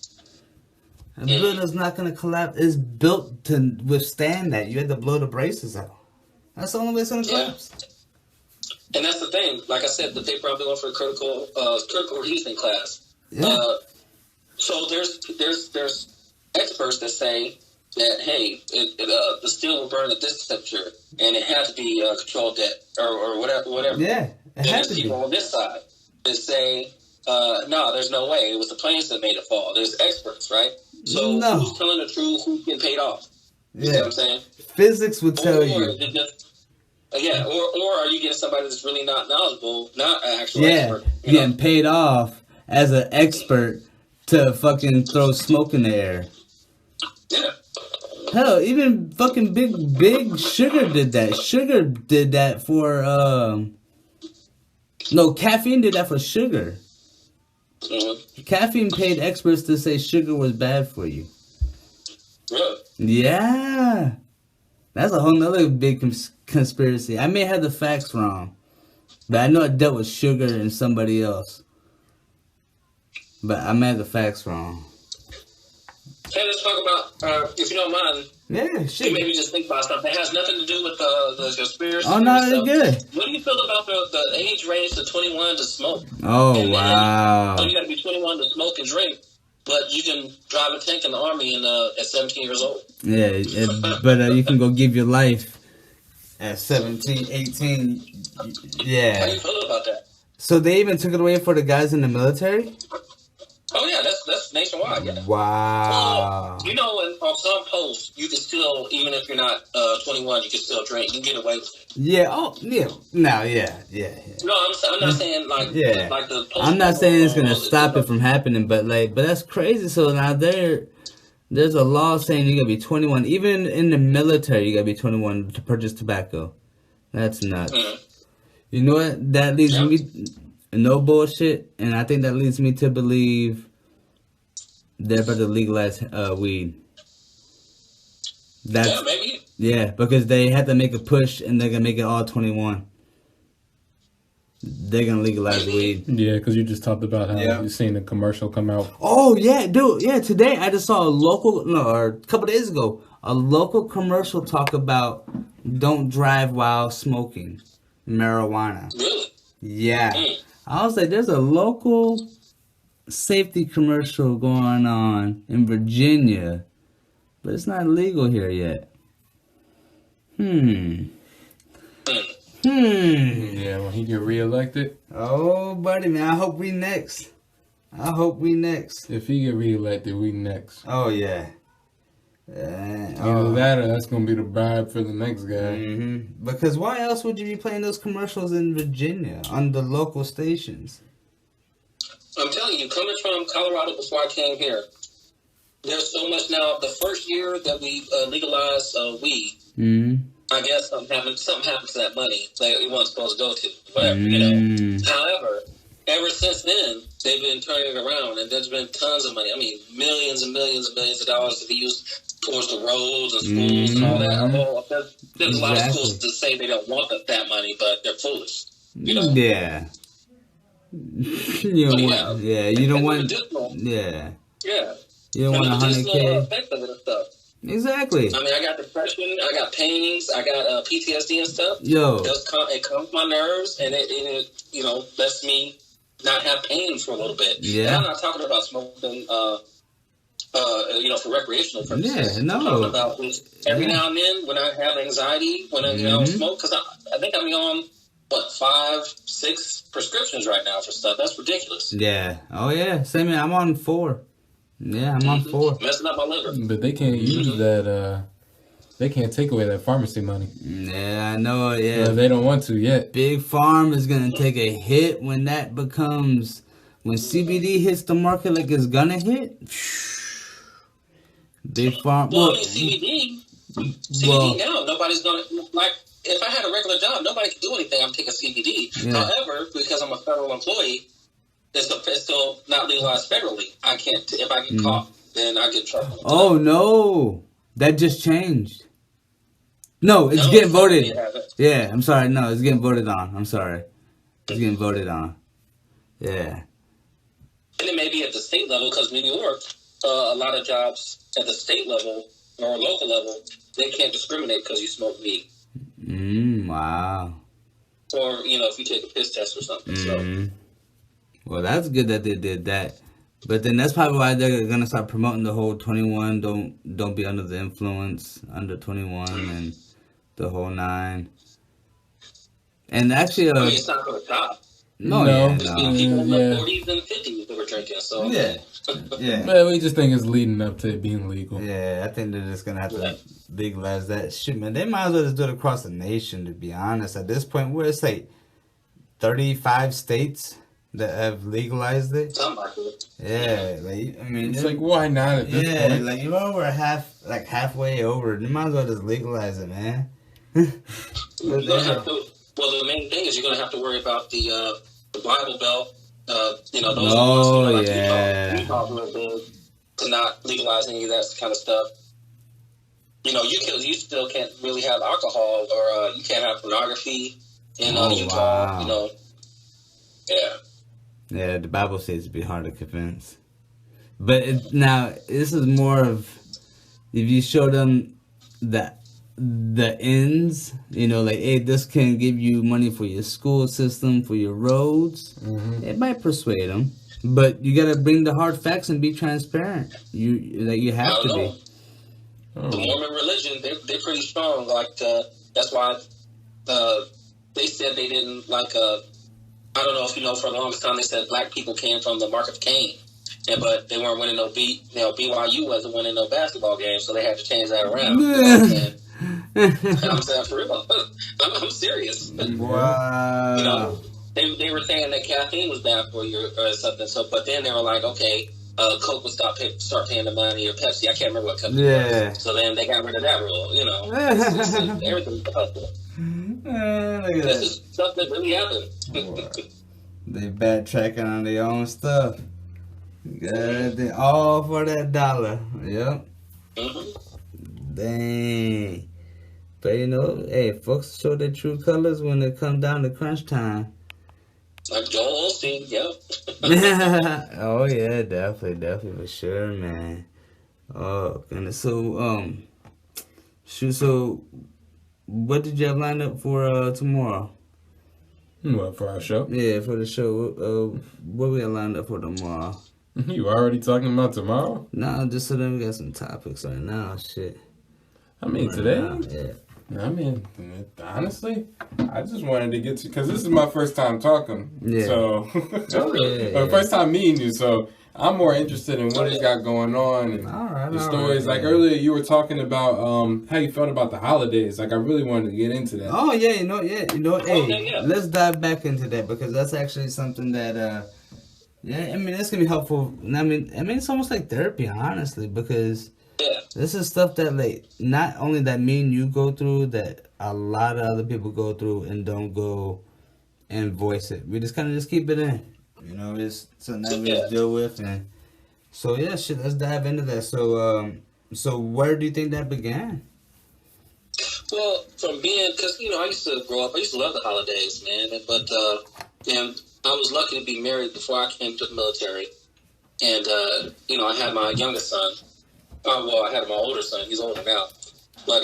Speaker 1: A building's not gonna collapse. It's built to withstand that. You had to blow the braces out. That's the only way it's gonna collapse.
Speaker 2: And that's the thing. Like I said, the paper I'm doing for critical reasoning class.
Speaker 1: Yeah.
Speaker 2: So there's experts that say that hey, the steel will burn at this temperature, and it had to be controlled at or whatever.
Speaker 1: Yeah,
Speaker 2: and there's people on this side that say no, there's no way. It was the planes that made it fall. There's experts, right? So who's telling the truth? Who's getting paid off? You see what I'm saying?
Speaker 1: Physics would tell you.
Speaker 2: Or are you getting somebody that's really not knowledgeable, not an actual expert?
Speaker 1: Getting paid off as an expert to fucking throw smoke in the air.
Speaker 2: Yeah.
Speaker 1: Hell, even fucking Big Sugar did that. Sugar did that for, no, Caffeine did that for sugar. Mm-hmm. Caffeine paid experts to say sugar was bad for you.
Speaker 2: Really?
Speaker 1: Yeah. That's a whole nother big conspiracy. I may have the facts wrong, but I know it dealt with sugar and somebody else. But I may have the facts wrong.
Speaker 2: Hey, let's talk about, if you don't mind,
Speaker 1: shit.
Speaker 2: Maybe just think about something. It has nothing to do with the conspiracy.
Speaker 1: Oh, no, it's good.
Speaker 2: What do you feel about the age range to 21 to smoke?
Speaker 1: Oh, wow.
Speaker 2: So you got to be 21 to smoke and drink, but you can drive a tank in the Army at 17 years old.
Speaker 1: Yeah, but you can go give your life at 17, 18. Yeah.
Speaker 2: How do you feel about that?
Speaker 1: So they even took it away for the guys in the military?
Speaker 2: Oh, yeah, that's nationwide, yeah.
Speaker 1: Wow.
Speaker 2: You know, on some posts, you can still, even if you're not 21, you can still drink. You can get away with it.
Speaker 1: Yeah, oh, yeah. No, yeah.
Speaker 2: No, I'm not saying, like the post.
Speaker 1: I'm not saying it's going to stop it from happening, but that's crazy. So now there's a law saying you got to be 21. Even in the military, you got to be 21 to purchase tobacco. That's nuts. Mm-hmm. You know what? That leads me... No bullshit, and I think that leads me to believe they're about to legalize weed.
Speaker 2: Yeah, maybe.
Speaker 1: Yeah, because they had to make a push, and they're gonna make it all 21. They're gonna legalize weed.
Speaker 3: Yeah, because you just talked about how you seen the commercial come out.
Speaker 1: Oh yeah, dude. Yeah, today I just saw a couple days ago, a local commercial talk about don't drive while smoking marijuana.
Speaker 2: Really?
Speaker 1: Yeah. I was like, there's a local safety commercial going on in Virginia, but it's not legal here yet.
Speaker 3: Yeah, when he get reelected.
Speaker 1: Oh, buddy, man, I hope we next.
Speaker 3: If he get reelected, we next.
Speaker 1: Oh, yeah.
Speaker 3: Either that or that's going to be the bribe for the next guy.
Speaker 1: Mm-hmm. Because why else would you be playing those commercials in Virginia on the local stations?
Speaker 2: I'm telling you, coming from Colorado before I came here, there's so much now. The first year that we legalized weed, I guess something happened to that money that it wasn't supposed to go to. Whatever, you know. However, ever since then, they've been turning it around, and there's been tons of money. I mean, millions and millions and millions of dollars to be used towards the roads and schools and all that. There's a lot of schools that say they don't want that money, but they're foolish. You know?
Speaker 1: Yeah. You don't want. Yeah.
Speaker 2: Yeah.
Speaker 1: You don't want $100K.
Speaker 2: Effect of it and stuff.
Speaker 1: Exactly.
Speaker 2: I mean, I got depression, I got pains, I got PTSD and stuff.
Speaker 1: Yo.
Speaker 2: It calms my nerves, and it lets me not have pain for a little bit.
Speaker 1: Yeah.
Speaker 2: And I'm not talking about smoking, for recreational purposes.
Speaker 1: Yeah, no.
Speaker 2: I'm talking about this every now and then when I have anxiety, when I smoke, because I think I'm on, 5, 6 prescriptions right now for stuff. That's ridiculous.
Speaker 1: Yeah. Oh, yeah. Same here. I'm on 4. Yeah, I'm on 4.
Speaker 2: Messing up my liver.
Speaker 3: But they can't use that they can't take away that pharmacy money.
Speaker 1: Yeah, I know. Yeah,
Speaker 3: They don't want to yet.
Speaker 1: Big Farm is gonna take a hit when that becomes when CBD hits the market like it's gonna hit. Big Farm.
Speaker 2: Well, I mean, CBD now, nobody's gonna like. If I had a regular job, nobody could do anything. I'm taking CBD. Yeah. However, because I'm a federal employee, it's still not legalized federally. I can't. If I get caught, then I get trouble.
Speaker 1: Oh no, that just changed. No, it's getting voted. Yeah, I'm sorry. No, it's getting voted on. I'm sorry. It's getting voted on. Yeah.
Speaker 2: And it may be at the state level because New York, a lot of jobs at the state level or local level, they can't discriminate because you smoke weed.
Speaker 1: Wow.
Speaker 2: Or, if you take a piss test or something. So.
Speaker 1: Well, that's good that they did that. But then that's probably why they're gonna start promoting the whole 21. Don't be under the influence, under 21, and the whole 9. And actually,
Speaker 2: it's not for the top.
Speaker 1: No.
Speaker 2: People in the 40s and 50s that were drinking. So
Speaker 1: yeah.
Speaker 3: Man, we just think it's leading up to it being legal.
Speaker 1: Yeah, I think they're just gonna have to legalize that shit, man. They might as well just do it across the nation. To be honest, at this point, where it's like 35 states that have legalized it. Yeah, I mean,
Speaker 3: it's like why not at this point?
Speaker 1: Like we're halfway over. You might as well just legalize it, man.
Speaker 2: Well, the main thing is you're gonna have to worry about the Bible Belt. Those Utah to not legalize any of that kind of stuff. You still can't really have alcohol, or you can't have pornography in Utah.
Speaker 1: Wow. Yeah, the Bible says it'd be hard to convince. But now this is more of if you show them the ends, like, hey, this can give you money for your school system, for your roads. It might persuade them, but you gotta bring the hard facts and be transparent. You have to be.
Speaker 2: The Mormon religion, they're pretty strong. That's why they said they didn't like. I don't know if you know. For the longest time, they said black people came from the mark of Cain, but they weren't winning no BYU wasn't winning no basketball games, so they had to change that around. I'm saying for real. I'm serious.
Speaker 1: Wow.
Speaker 2: They were saying that caffeine was bad for you or something. So, but then they were like, okay, Coke would start paying the money, or Pepsi. I can't remember what company it was. So then they got rid of that rule. Everything's possible. This is stuff that really happened.
Speaker 1: They backtracking on their own stuff. They all for that dollar. Yep. Dang. But hey, folks show their true colors when it comes down to crunch time.
Speaker 2: Like Joel Osteen, yep.
Speaker 1: Oh yeah, definitely for sure, man. Oh goodness. So so what did you have lined up for tomorrow?
Speaker 3: What, for our show?
Speaker 1: Yeah, for the show. What we got lined up for tomorrow?
Speaker 3: You already talking about tomorrow?
Speaker 1: Nah, just so then we got some topics right now. Shit.
Speaker 3: I mean, today?
Speaker 1: Yeah.
Speaker 3: I mean, honestly, I just wanted to get to, because this is my first time talking. Yeah. So, first time meeting you. So, I'm more interested in what he's got going on and the stories. Like earlier, you were talking about how you felt about the holidays. Like, I really wanted to get into that.
Speaker 1: Oh, yeah, hey, let's dive back into that because that's actually something that, I mean, it's going to be helpful. I mean, it's almost like therapy, honestly, because this is stuff that, like, not only that me and you go through, that a lot of other people go through and don't go and voice it. We just kind of just keep it in. It's something that we just deal with. And so, let's dive into that. So where do you think that began?
Speaker 2: Well, from being, because, I used to grow up, I used to love the holidays, man. But, and I was lucky to be married before I came to the military. And, I had my youngest son. I had my older son. He's older now. But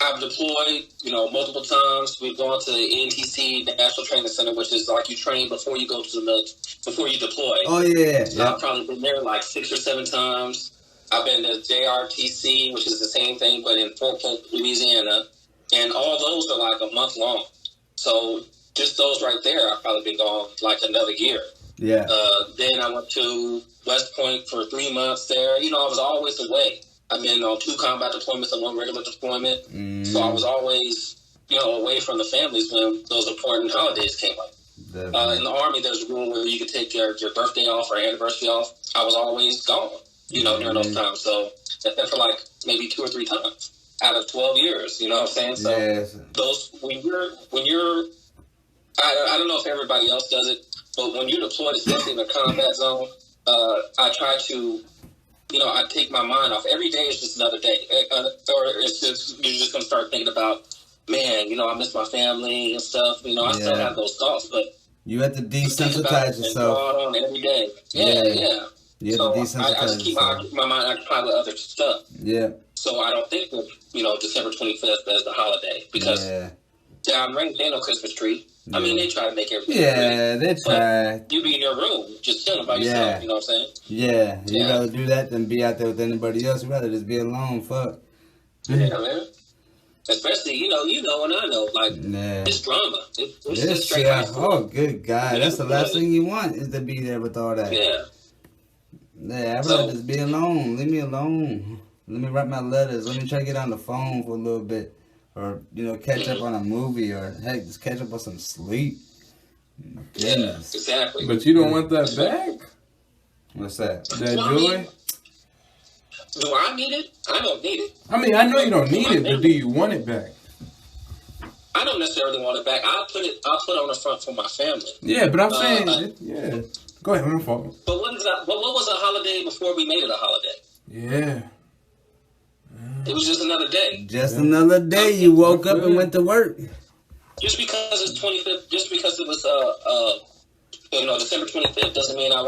Speaker 2: I've deployed, multiple times. We've gone to the NTC, the National Training Center, which is like you train before you go to the military, before you deploy.
Speaker 1: Oh, yeah.
Speaker 2: So I've probably been there like 6 or 7 times. I've been to JRTC, which is the same thing, but in Fort Polk, Louisiana. And all those are like a month long. So just those right there, I've probably been gone like another year.
Speaker 1: Yeah.
Speaker 2: Then I went to West Point for 3 months there. I was always away. I've been on 2 combat deployments and 1 regular deployment. So I was always, away from the families when those important holidays came up. In the Army, there's a rule where you could take your birthday off or anniversary off. I was always gone, during those times. So except for like maybe 2 or 3 times out of 12 years. You know what I'm saying? So those when you're I don't know if everybody else does it, but when you're deployed, especially in a combat zone, I try to, I take my mind off. Every day is just another day, or it's just you're just gonna start thinking about, man, I miss my family and stuff. I still have those thoughts, but
Speaker 1: you have to desensitize yourself.
Speaker 2: On every day. Yeah.
Speaker 1: You have
Speaker 2: so
Speaker 1: to desensitize
Speaker 2: I just keep my mind occupied with other stuff.
Speaker 1: Yeah.
Speaker 2: So I don't think of, December 25th as the holiday because John Ring, they no Christmas tree. Yeah. I mean, they try to make everything.
Speaker 1: Yeah, they try.
Speaker 2: You be in your room, just chilling by yourself. You know what I'm saying?
Speaker 1: Yeah, you rather do that than be out there with anybody else. You rather just be alone. Fuck.
Speaker 2: Yeah, man. Especially, you know, and I know, like, it's drama. It's straight high school.
Speaker 1: Oh, good God. That's the last thing you want is to be there with all that.
Speaker 2: Yeah.
Speaker 1: Yeah, I'd rather just be alone. Leave me alone. Let me write my letters. Let me try to get on the phone for a little bit. Or, catch up on a movie. Or, heck, just catch up on some sleep.
Speaker 2: Goodness. Yeah, exactly.
Speaker 3: But you don't want that back?
Speaker 1: What's that?
Speaker 3: That joy?
Speaker 2: Do I need it? I don't need it.
Speaker 3: I mean, I know you don't need it, but do you want it back?
Speaker 2: I don't necessarily want it back. I'll put it on the front for my family.
Speaker 3: Yeah, but I'm saying, Go ahead, I'm fault.
Speaker 2: But what was a holiday before we made it a holiday?
Speaker 3: Yeah.
Speaker 2: It was just another day.
Speaker 1: Just another day. You woke up and went to work.
Speaker 2: Just because it's 25th, just because it was December 25th doesn't mean I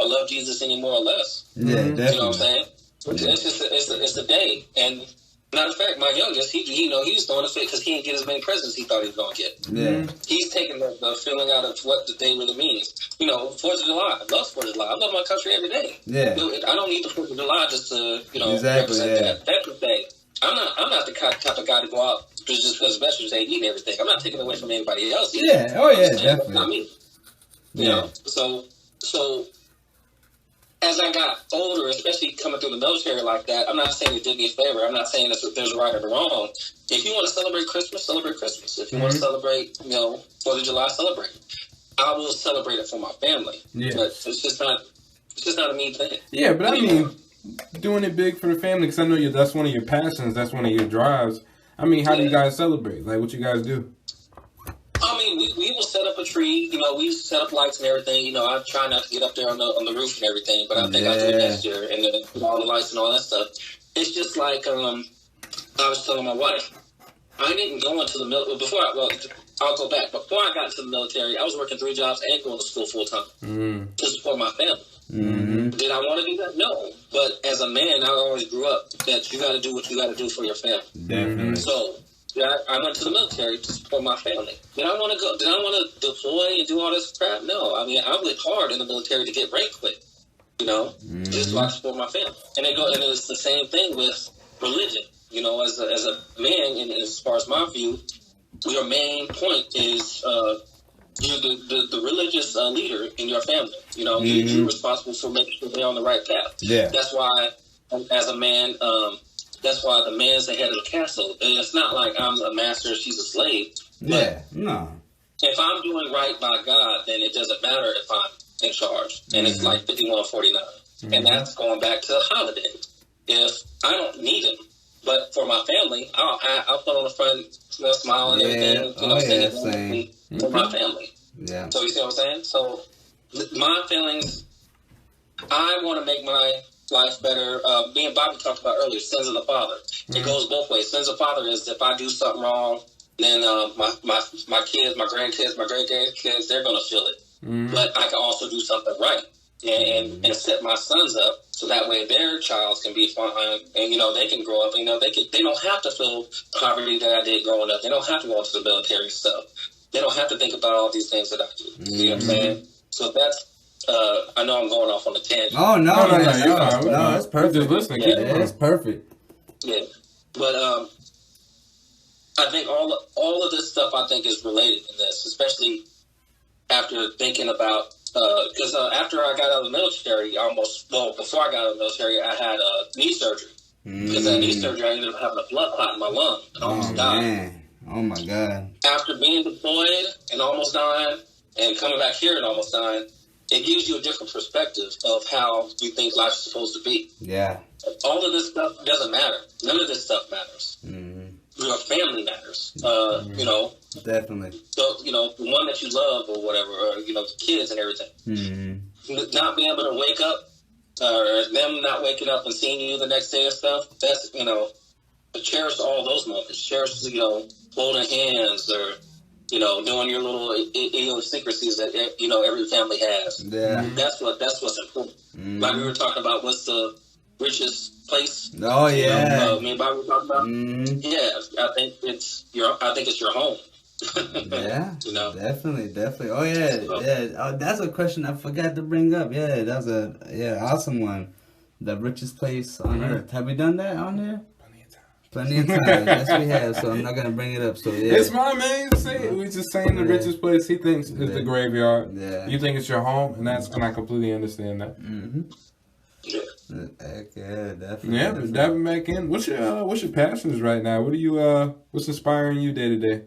Speaker 2: love Jesus any more or less.
Speaker 1: Yeah, definitely.
Speaker 2: You know what I'm saying? It's just it's the day. And matter of fact, my youngest, he's throwing a fit because he didn't get as many presents he thought he was going to get.
Speaker 1: Yeah.
Speaker 2: He's taking the feeling out of what the day really means. 4th of July. I love 4th of July. I love my country every day.
Speaker 1: Yeah.
Speaker 2: I don't need the 4th of July just to,
Speaker 1: exactly,
Speaker 2: represent that. That's the thing. I'm not the type of guy to go out just because Veterans Day eating everything. I'm not taking away from anybody else either.
Speaker 1: Yeah. Oh, yeah, definitely.
Speaker 2: Not me. You know? So as I got older, especially coming through the military like that, I'm not saying it did me a favor. I'm not saying that there's a right or a wrong. If you want to celebrate Christmas, celebrate Christmas. If you want to celebrate, 4th of July, celebrate. I will celebrate it for my family. Yeah. But it's just not a me thing.
Speaker 3: Yeah, but I mean, doing it big for the family, because I know that's one of your passions, that's one of your drives. I mean, how do you guys celebrate? Like, what you guys do?
Speaker 2: I mean, we will set up a tree. We set up lights and everything. I try not to get up there on the roof and everything, but I think I'll do it next year. And then all the lights and all that stuff. It's just like I was telling my wife, I didn't go into the military I'll go back. Before I got into the military, I was working 3 jobs and going to school full time to support my family. Mm-hmm. Did I want to do that? No. But as a man, I always grew up that you got to do what you got to do for your family.
Speaker 1: Definitely.
Speaker 2: So I went to the military to support my family. Did I want to go? Did I want to deploy and do all this crap? No. I mean, I went hard in the military to get rank quick. Just so I support my family. And it's the same thing with religion. As a man, and as far as my view, your main point is you're the religious leader in your family. You're responsible for making sure they're on the right path.
Speaker 1: Yeah.
Speaker 2: That's why, as a man, that's why the man's the head of the castle. And it's not like I'm a master, she's a slave.
Speaker 1: No.
Speaker 2: If I'm doing right by God, then it doesn't matter if I'm in charge. And it's like 51-49. And that's going back to the holidays. If I don't need him, but for my family, I'll put on the front, smile and everything, sing for my family.
Speaker 1: Yeah.
Speaker 2: So you see what I'm saying? So my feelings, I want to make my life better. Me and Bobby talked about earlier, sins of the father. It goes both ways. Sins of the father is if I do something wrong, then my kids, my grandkids, my great-grandkids, they're going to feel it. But I can also do something right and set my sons up so that way their child can be fine and, they can grow up. They don't have to feel poverty that I did growing up. They don't have to go into the military stuff. They don't have to think about all these things that I do. You see what I'm saying? So that's, I know I'm going off on a tangent.
Speaker 1: Oh, no, that's perfect.
Speaker 3: Just listening.
Speaker 1: Yeah, that's perfect.
Speaker 2: Yeah. But I think all of this stuff I think is related in this, especially after thinking about, because after I got out of the military, before I got out of the military, I had knee surgery. Because that knee surgery, I ended up having a blood clot in my lung and almost died.
Speaker 1: Man. Oh my God.
Speaker 2: After being deployed and almost dying, and coming back here and almost dying, it gives you a different perspective of how you think life is supposed to be.
Speaker 1: Yeah.
Speaker 2: All of this stuff doesn't matter. None of this stuff matters. Your family matters. You know.
Speaker 1: Definitely.
Speaker 2: So, you know, the one that you love or whatever, or, you know, the kids and everything. Not being able to wake up, or them not waking up and seeing you the next day and stuff, that's, you know, cherish all those moments. Cherish, you know, holding hands or, you know, doing your little idiosyncrasies that, you know, every family has.
Speaker 1: Yeah.
Speaker 2: That's what's important. Like we were talking about, what's the richest place?
Speaker 1: Oh yeah.
Speaker 2: You know, me and Bobby were talking about. Yeah, I think it's your home.
Speaker 1: Yeah.
Speaker 2: You know.
Speaker 1: Definitely. Oh yeah. Oh, that's a question I forgot to bring up. Yeah, that's a awesome one. The richest place on earth. Have we done that on here? Plenty of times. Yes, we have. So I'm not gonna bring it up. So yeah.
Speaker 3: It's my man. We just saying the richest place he thinks is the graveyard.
Speaker 1: Yeah.
Speaker 3: You think it's your home, and I completely understand that.
Speaker 1: Heck yeah, definitely.
Speaker 3: Yeah, but diving back in. What's your passions right now? What are you what's inspiring you day to day?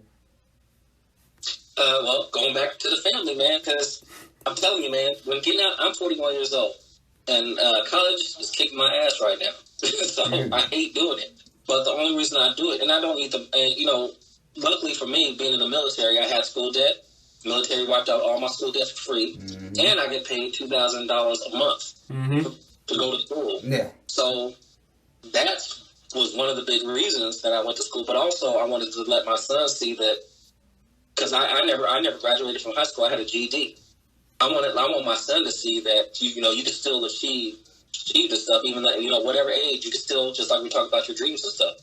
Speaker 2: Well, going back to the family, man, because I'm telling you, man, when getting out, I'm 41 years old, and college is kicking my ass right now. So I hate doing it. But the only reason I do it, and I don't need to, you know, luckily for me, being in the military, I had school debt. Military wiped out all my school debt for free, and I get paid $2,000 a month to go to school.
Speaker 1: Yeah.
Speaker 2: So that was one of the big reasons that I went to school. But also, I wanted to let my son see that, because I never graduated from high school. I had a GED. I want my son to see that you know you can still achieve the stuff, even though, you know, whatever age, you can still, just like we talk about your dreams and stuff,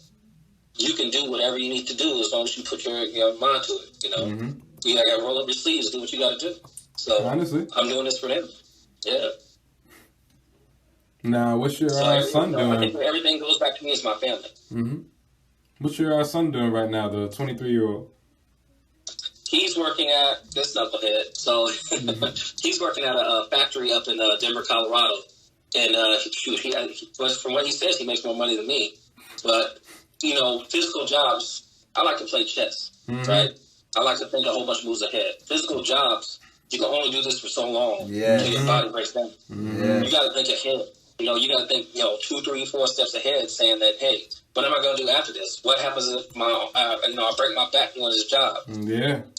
Speaker 2: you can do whatever you need to do as long as you put your mind to it. You know, you gotta roll up your sleeves, do what you gotta do. So
Speaker 3: honestly,
Speaker 2: I'm doing this for them. Yeah.
Speaker 3: Now, what's your son doing?
Speaker 2: I think everything goes back to me as my family.
Speaker 3: What's your son doing right now? The 23-year-old.
Speaker 2: He's working at this knucklehead. So he's working at a factory up in Denver, Colorado. And from what he says, he makes more money than me. But, you know, physical jobs, I like to play chess, right? I like to think a whole bunch of moves ahead. Physical jobs, you can only do this for so long until your body breaks down. You got to think ahead. You know, you got to think, you know, 2, 3, 4 steps ahead, saying that, hey, what am I going to do after this? What happens if I break my back doing this job?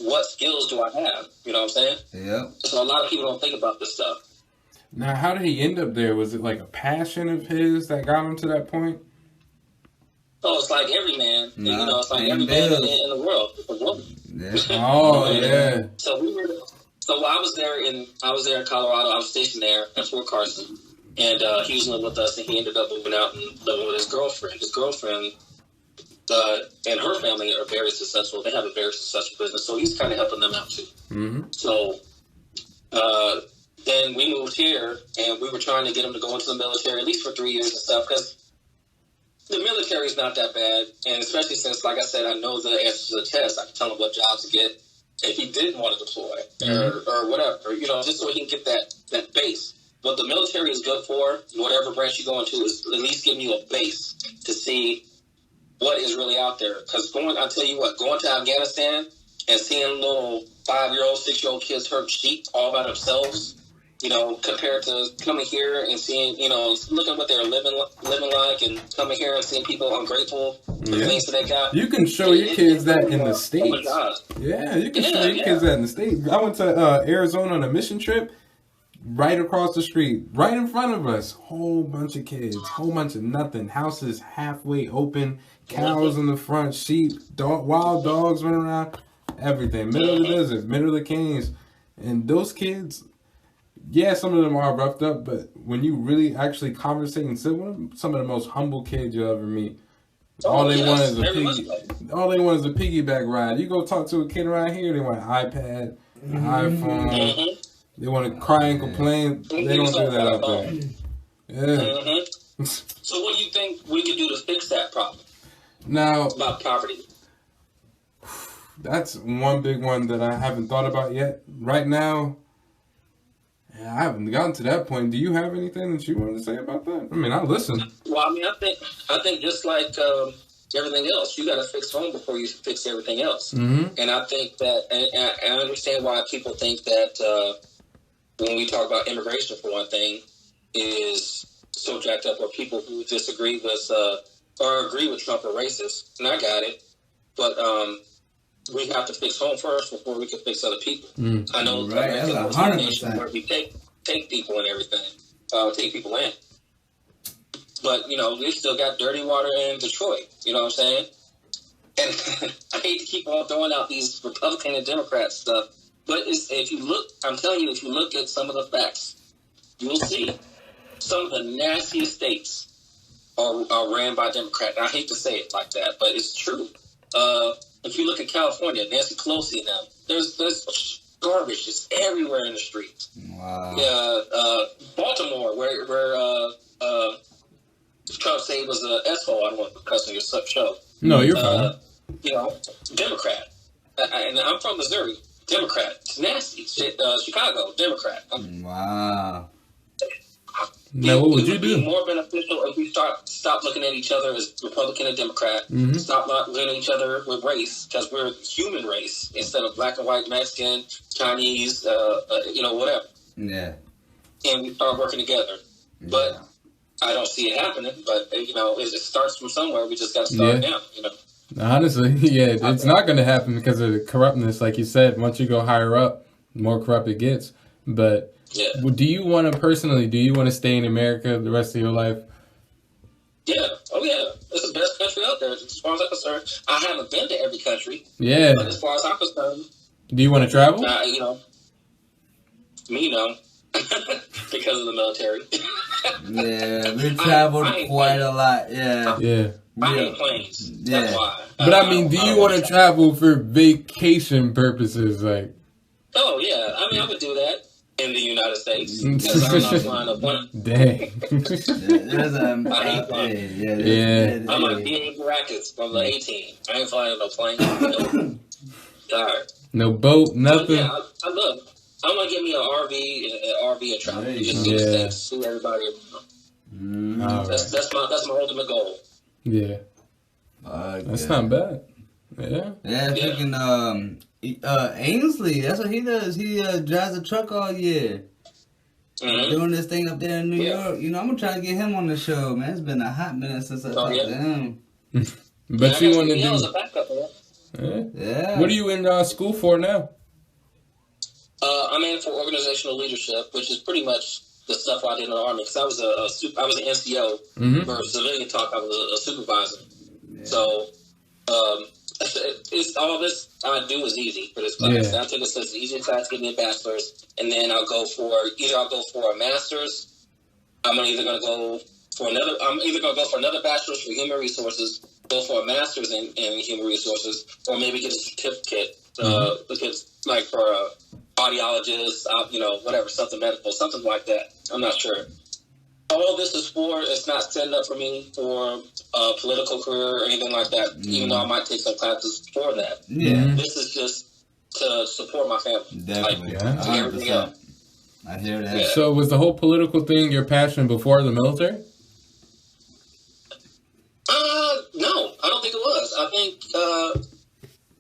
Speaker 2: What skills do I have? You know what I'm saying?
Speaker 1: Yeah.
Speaker 2: So a lot of people don't think about this stuff.
Speaker 3: Now, how did he end up there? Was it like a passion of his that got him to that point?
Speaker 2: Oh, it's like every man. You know, it's like every man in the world. It's a woman.
Speaker 1: Yeah.
Speaker 3: Oh, yeah.
Speaker 2: So I was there in Colorado. I was stationed there at Fort Carson, and he was living with us, and he ended up moving out and living with his girlfriend. His girlfriend and her family are very successful. They have a very successful business, so he's kind of helping them out too. So. Then we moved here, and we were trying to get him to go into the military, at least for 3 years and stuff, because the military is not that bad, and especially since, like I said, I know the answers to the test. I can tell him what jobs to get if he didn't want to deploy, or whatever, you know, just so he can get that base. What the military is good for, whatever branch you go into, is at least giving you a base to see what is really out there. Because I'll tell you what, going to Afghanistan and seeing little 5-year-old, 6-year-old kids hurt sheep all by themselves, you know, compared to coming here and seeing, you know, looking at what they're living like, and coming here and seeing people ungrateful for the things that they got.
Speaker 3: You can show your kids that in the States.
Speaker 2: Oh my God.
Speaker 3: Yeah, you can show your kids that in the States. I went to Arizona on a mission trip. Right across the street, right in front of us, whole bunch of kids, whole bunch of nothing. Houses halfway open, cows in the front, sheep, wild dogs running around, everything. Middle of the desert, middle of the canyons. And those kids... Yeah, some of them are roughed up, but when you really actually conversate and sit with them, some of the most humble kids you'll ever meet. All they want is a piggyback ride. You go talk to a kid around here, they want an iPad, an iPhone. They want to cry and complain. They don't do that out there. Yeah.
Speaker 2: So what do you think we could do to fix that problem?
Speaker 3: Now,
Speaker 2: about poverty.
Speaker 3: That's one big one that I haven't thought about yet. Right now, Yeah, I haven't gotten to that point. Do you have anything that you want to say about that? I mean, I listen.
Speaker 2: Well, I mean, I think just like everything else, you got to fix home before you fix everything else.
Speaker 3: Mm-hmm.
Speaker 2: And I think that, and I understand why people think that when we talk about immigration, for one thing, is so jacked up, or people who disagree with or agree with Trump are racist. And I got it, but we have to fix home first before we can fix other people. I know
Speaker 1: right,
Speaker 2: America
Speaker 1: that's
Speaker 2: is a nation
Speaker 1: 100%.
Speaker 2: where we take people and everything, take people in. But, you know, we still got dirty water in Detroit. You know what I'm saying? And I hate to keep on throwing out these Republican and Democrat stuff. But if you look, I'm telling you, if you look at some of the facts, you'll see some of the nastiest states are ran by Democrats. I hate to say it like that, but it's true. If you look at California, Nancy Pelosi and them, there's garbage just everywhere in the streets.
Speaker 1: Wow.
Speaker 2: Yeah, Baltimore, where Trump said it was an S-hole. I don't want to cuss on your show.
Speaker 3: No, you're fine.
Speaker 2: You know, Democrat. And I'm from Missouri. Democrat. It's nasty. Chicago, Democrat.
Speaker 1: Wow.
Speaker 3: Now, what would you
Speaker 2: It would be
Speaker 3: do?
Speaker 2: more beneficial if we stop looking at each other as Republican and Democrat.
Speaker 3: Mm-hmm.
Speaker 2: Stop looking at each other with race, because we're a human race instead of black and white, Mexican, Chinese, you know, whatever.
Speaker 1: Yeah.
Speaker 2: And we start working together. But I don't see it happening. But, you know, it starts from somewhere. We just got to start now, you know.
Speaker 3: Honestly, yeah, it's not going to happen because of the corruptness. Like you said, once you go higher up, the more corrupt it gets. But do you want to stay in America the rest of your life?
Speaker 2: Yeah. Oh, yeah. It's the best country out there, as far as I'm concerned. I haven't been to every country.
Speaker 3: Yeah.
Speaker 2: But as far as I'm concerned,
Speaker 3: Do you want to travel?
Speaker 2: you know, me, no. Because of the military.
Speaker 1: Yeah, we traveled quite a lot. Yeah.
Speaker 3: Yeah.
Speaker 2: I hate planes. That's why.
Speaker 3: But I mean, do you want to travel for vacation purposes? Like,
Speaker 2: oh, yeah. I mean, I would do that in the United States. Because I'm not flying a plane.
Speaker 3: dang.
Speaker 2: I hate planes. I'm like being brackets from the 18. I ain't flying no plane. Sorry.
Speaker 3: No boat, nothing.
Speaker 2: But yeah, I love it. I'm gonna get me an RV and travel. Just see the states, see everybody. That's my ultimate goal.
Speaker 3: Yeah. That's not bad. Yeah.
Speaker 1: Yeah, freaking Ainsley, that's what he does. He drives a truck all year. Doing this thing up there in New York. You know, I'm gonna try to get him on the show, man. It's been a hot minute since I talked to him.
Speaker 3: But you want to do?
Speaker 2: As a backup, man.
Speaker 3: Yeah. What are you in school for now?
Speaker 2: I'm in for organizational leadership, which is pretty much the stuff I did in the Army. Because I was an NCO for civilian talk. I was a supervisor. Yeah. So it's all this I do is easy for this class. Yeah. I took this easy class, get me a bachelor's, and then I'll go for a master's. I'm either gonna go for another bachelor's for human resources, go for a master's in human resources, or maybe get a certificate because like for a audiologist, you know, whatever, something medical, something like that. I'm not sure. All this is for, it's not setting up for me for a political career or anything like that, even though I might take some classes for that. Yeah. This is just to support my family.
Speaker 1: Definitely.
Speaker 2: Like, everything else.
Speaker 1: I hear that.
Speaker 2: Yeah.
Speaker 3: So was the whole political thing your passion before the military?
Speaker 2: No, I don't think it was. I think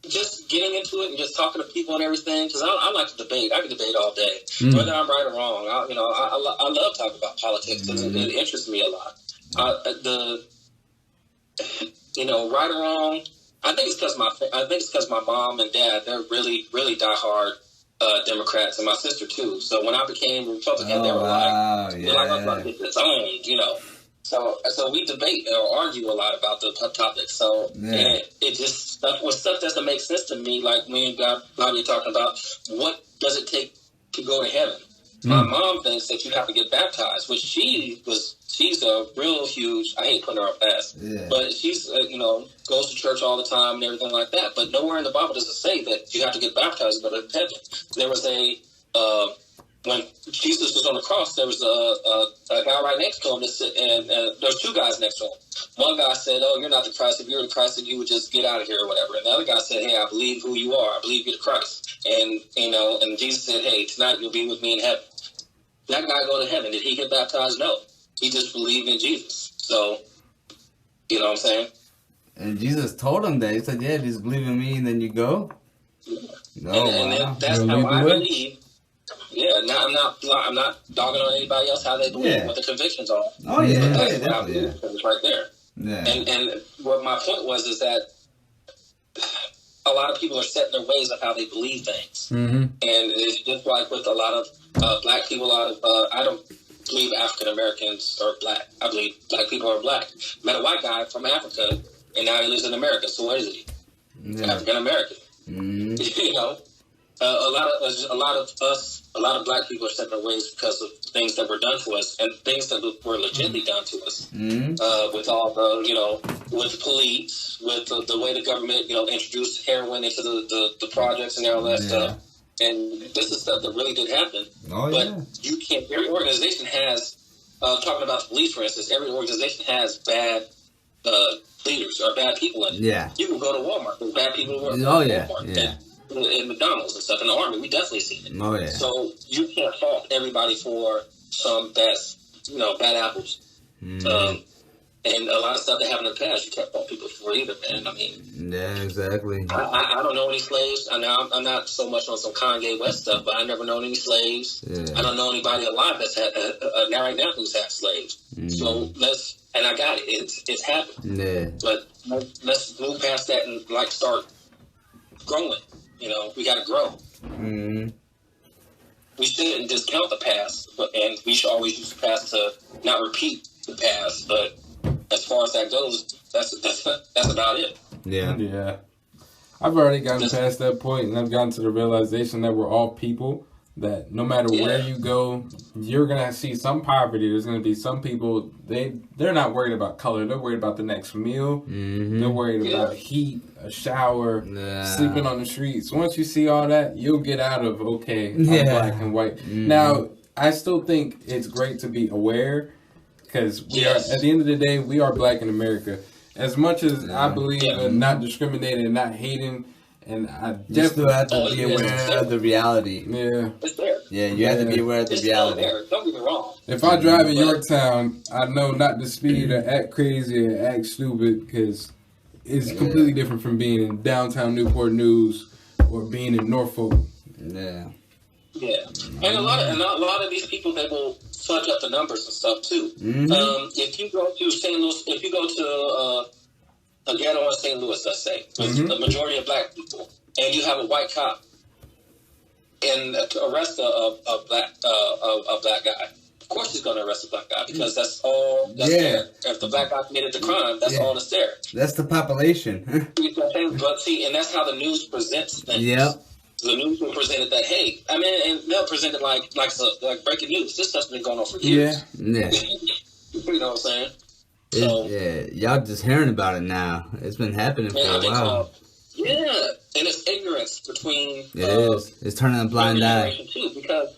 Speaker 2: just getting into it and just talking to people and everything, because I like to debate. I can debate all day, whether I'm right or wrong. I love talking about politics because it interests me a lot. Right or wrong, I think it's because my mom and dad, they're really, really diehard Democrats, and my sister too. So when I became Republican, they were like, I'm about to get this owned, you know. So we debate or argue a lot about the topic. So and it just stuff doesn't make sense to me. Like me and Bobby talking about, what does it take to go to heaven? My mom thinks that you have to get baptized, which she's a real huge. I hate putting her on blast, but she's goes to church all the time and everything like that. But nowhere in the Bible does it say that you have to get baptized to go to heaven. There was when Jesus was on the cross, there was a guy right next to him, and there's two guys next to him. One guy said, "Oh, you're not the Christ. If you're the Christ, then you would just get out of here or whatever." And the other guy said, "Hey, I believe who you are. I believe you're the Christ." And and Jesus said, "Hey, tonight you'll be with me in heaven." that guy go to heaven? Did he get baptized? No. He just believed in Jesus. So, you know what I'm saying?
Speaker 1: And Jesus told him that. He said, "Yeah, just believe in me, and then you go."
Speaker 2: No, and that's how I believe. Yeah, now I'm not dogging on anybody else how they believe, what the convictions are.
Speaker 1: Oh yeah,
Speaker 2: but that's what I believe. It's right there.
Speaker 1: Yeah.
Speaker 2: And what my point was is that a lot of people are set in their ways of how they believe things, and it's just like with a lot of black people. I don't believe African Americans are black. I believe black people are black. Met a white guy from Africa, and now he lives in America. So what is he? African American. You know. A lot of black people are set in their ways because of things that were done to us and things that were legitimately done to us. With all the, with the police, with the way the government, introduced heroin into the projects and all that stuff. And this is stuff that really did happen. But you can't, every organization has, talking about the police, for instance, every organization has bad leaders or bad people in it.
Speaker 1: Yeah.
Speaker 2: You can go to Walmart, there's bad people who work at Walmart. In McDonald's and stuff, in the Army, we definitely seen it.
Speaker 1: Oh yeah.
Speaker 2: So you can't fault everybody for some that's bad apples. And a lot of stuff that happened in the past, you can't fault people for either, man. I mean,
Speaker 1: yeah, exactly.
Speaker 2: I don't know any slaves. I know I'm not so much on some Kanye West stuff, but I never known any slaves. I don't know anybody alive that's had now right now who's had slaves. So and I got it. It's happened.
Speaker 1: Yeah.
Speaker 2: But let's move past that and start growing. We got to grow. We shouldn't discount the past, and we should always use the past to not repeat the past. But as far as that goes, that's about it.
Speaker 1: Yeah.
Speaker 3: Yeah. I've already gotten past that point, and I've gotten to the realization that we're all people. That no matter where you go, you're gonna see some poverty. There's gonna be some people they're not worried about color. They're worried about the next meal. They're worried about heat, a shower, sleeping on the streets. Once you see all that, you'll get out of I'm black and white. Now, I still think it's great to be aware because we are at the end of the day we are black in America. As much as I believe in not discriminating and not hating. And I
Speaker 1: definitely have to be aware of the reality.
Speaker 3: Yeah.
Speaker 2: It's there.
Speaker 1: Yeah, you have to be aware of the reality.
Speaker 2: Don't get me wrong.
Speaker 3: If I drive in Yorktown, I know not to speed or act crazy or act stupid because it's completely different from being in downtown Newport News or being in Norfolk.
Speaker 1: Yeah.
Speaker 2: Yeah. And a lot of these people, they will fudge up the numbers and stuff too. If you go to St. Louis, if you go to a ghetto in St. Louis, let's say, with the majority of black people, and you have a white cop and arrest a black guy. Of course, he's going to arrest a black guy because that's all that's there. If the black guy committed the crime, that's all that's there.
Speaker 1: That's the population.
Speaker 2: But see, and that's how the news presents things.
Speaker 1: Yep.
Speaker 2: The news will present it that, hey, I mean, and they'll present it like breaking news. This stuff's been going on for years.
Speaker 1: Yeah.
Speaker 2: You know what I'm saying?
Speaker 1: So, y'all just hearing about it now. It's been happening for a while.
Speaker 2: And it's ignorance between.
Speaker 1: It is. It's turning a blind eye.
Speaker 2: Too, because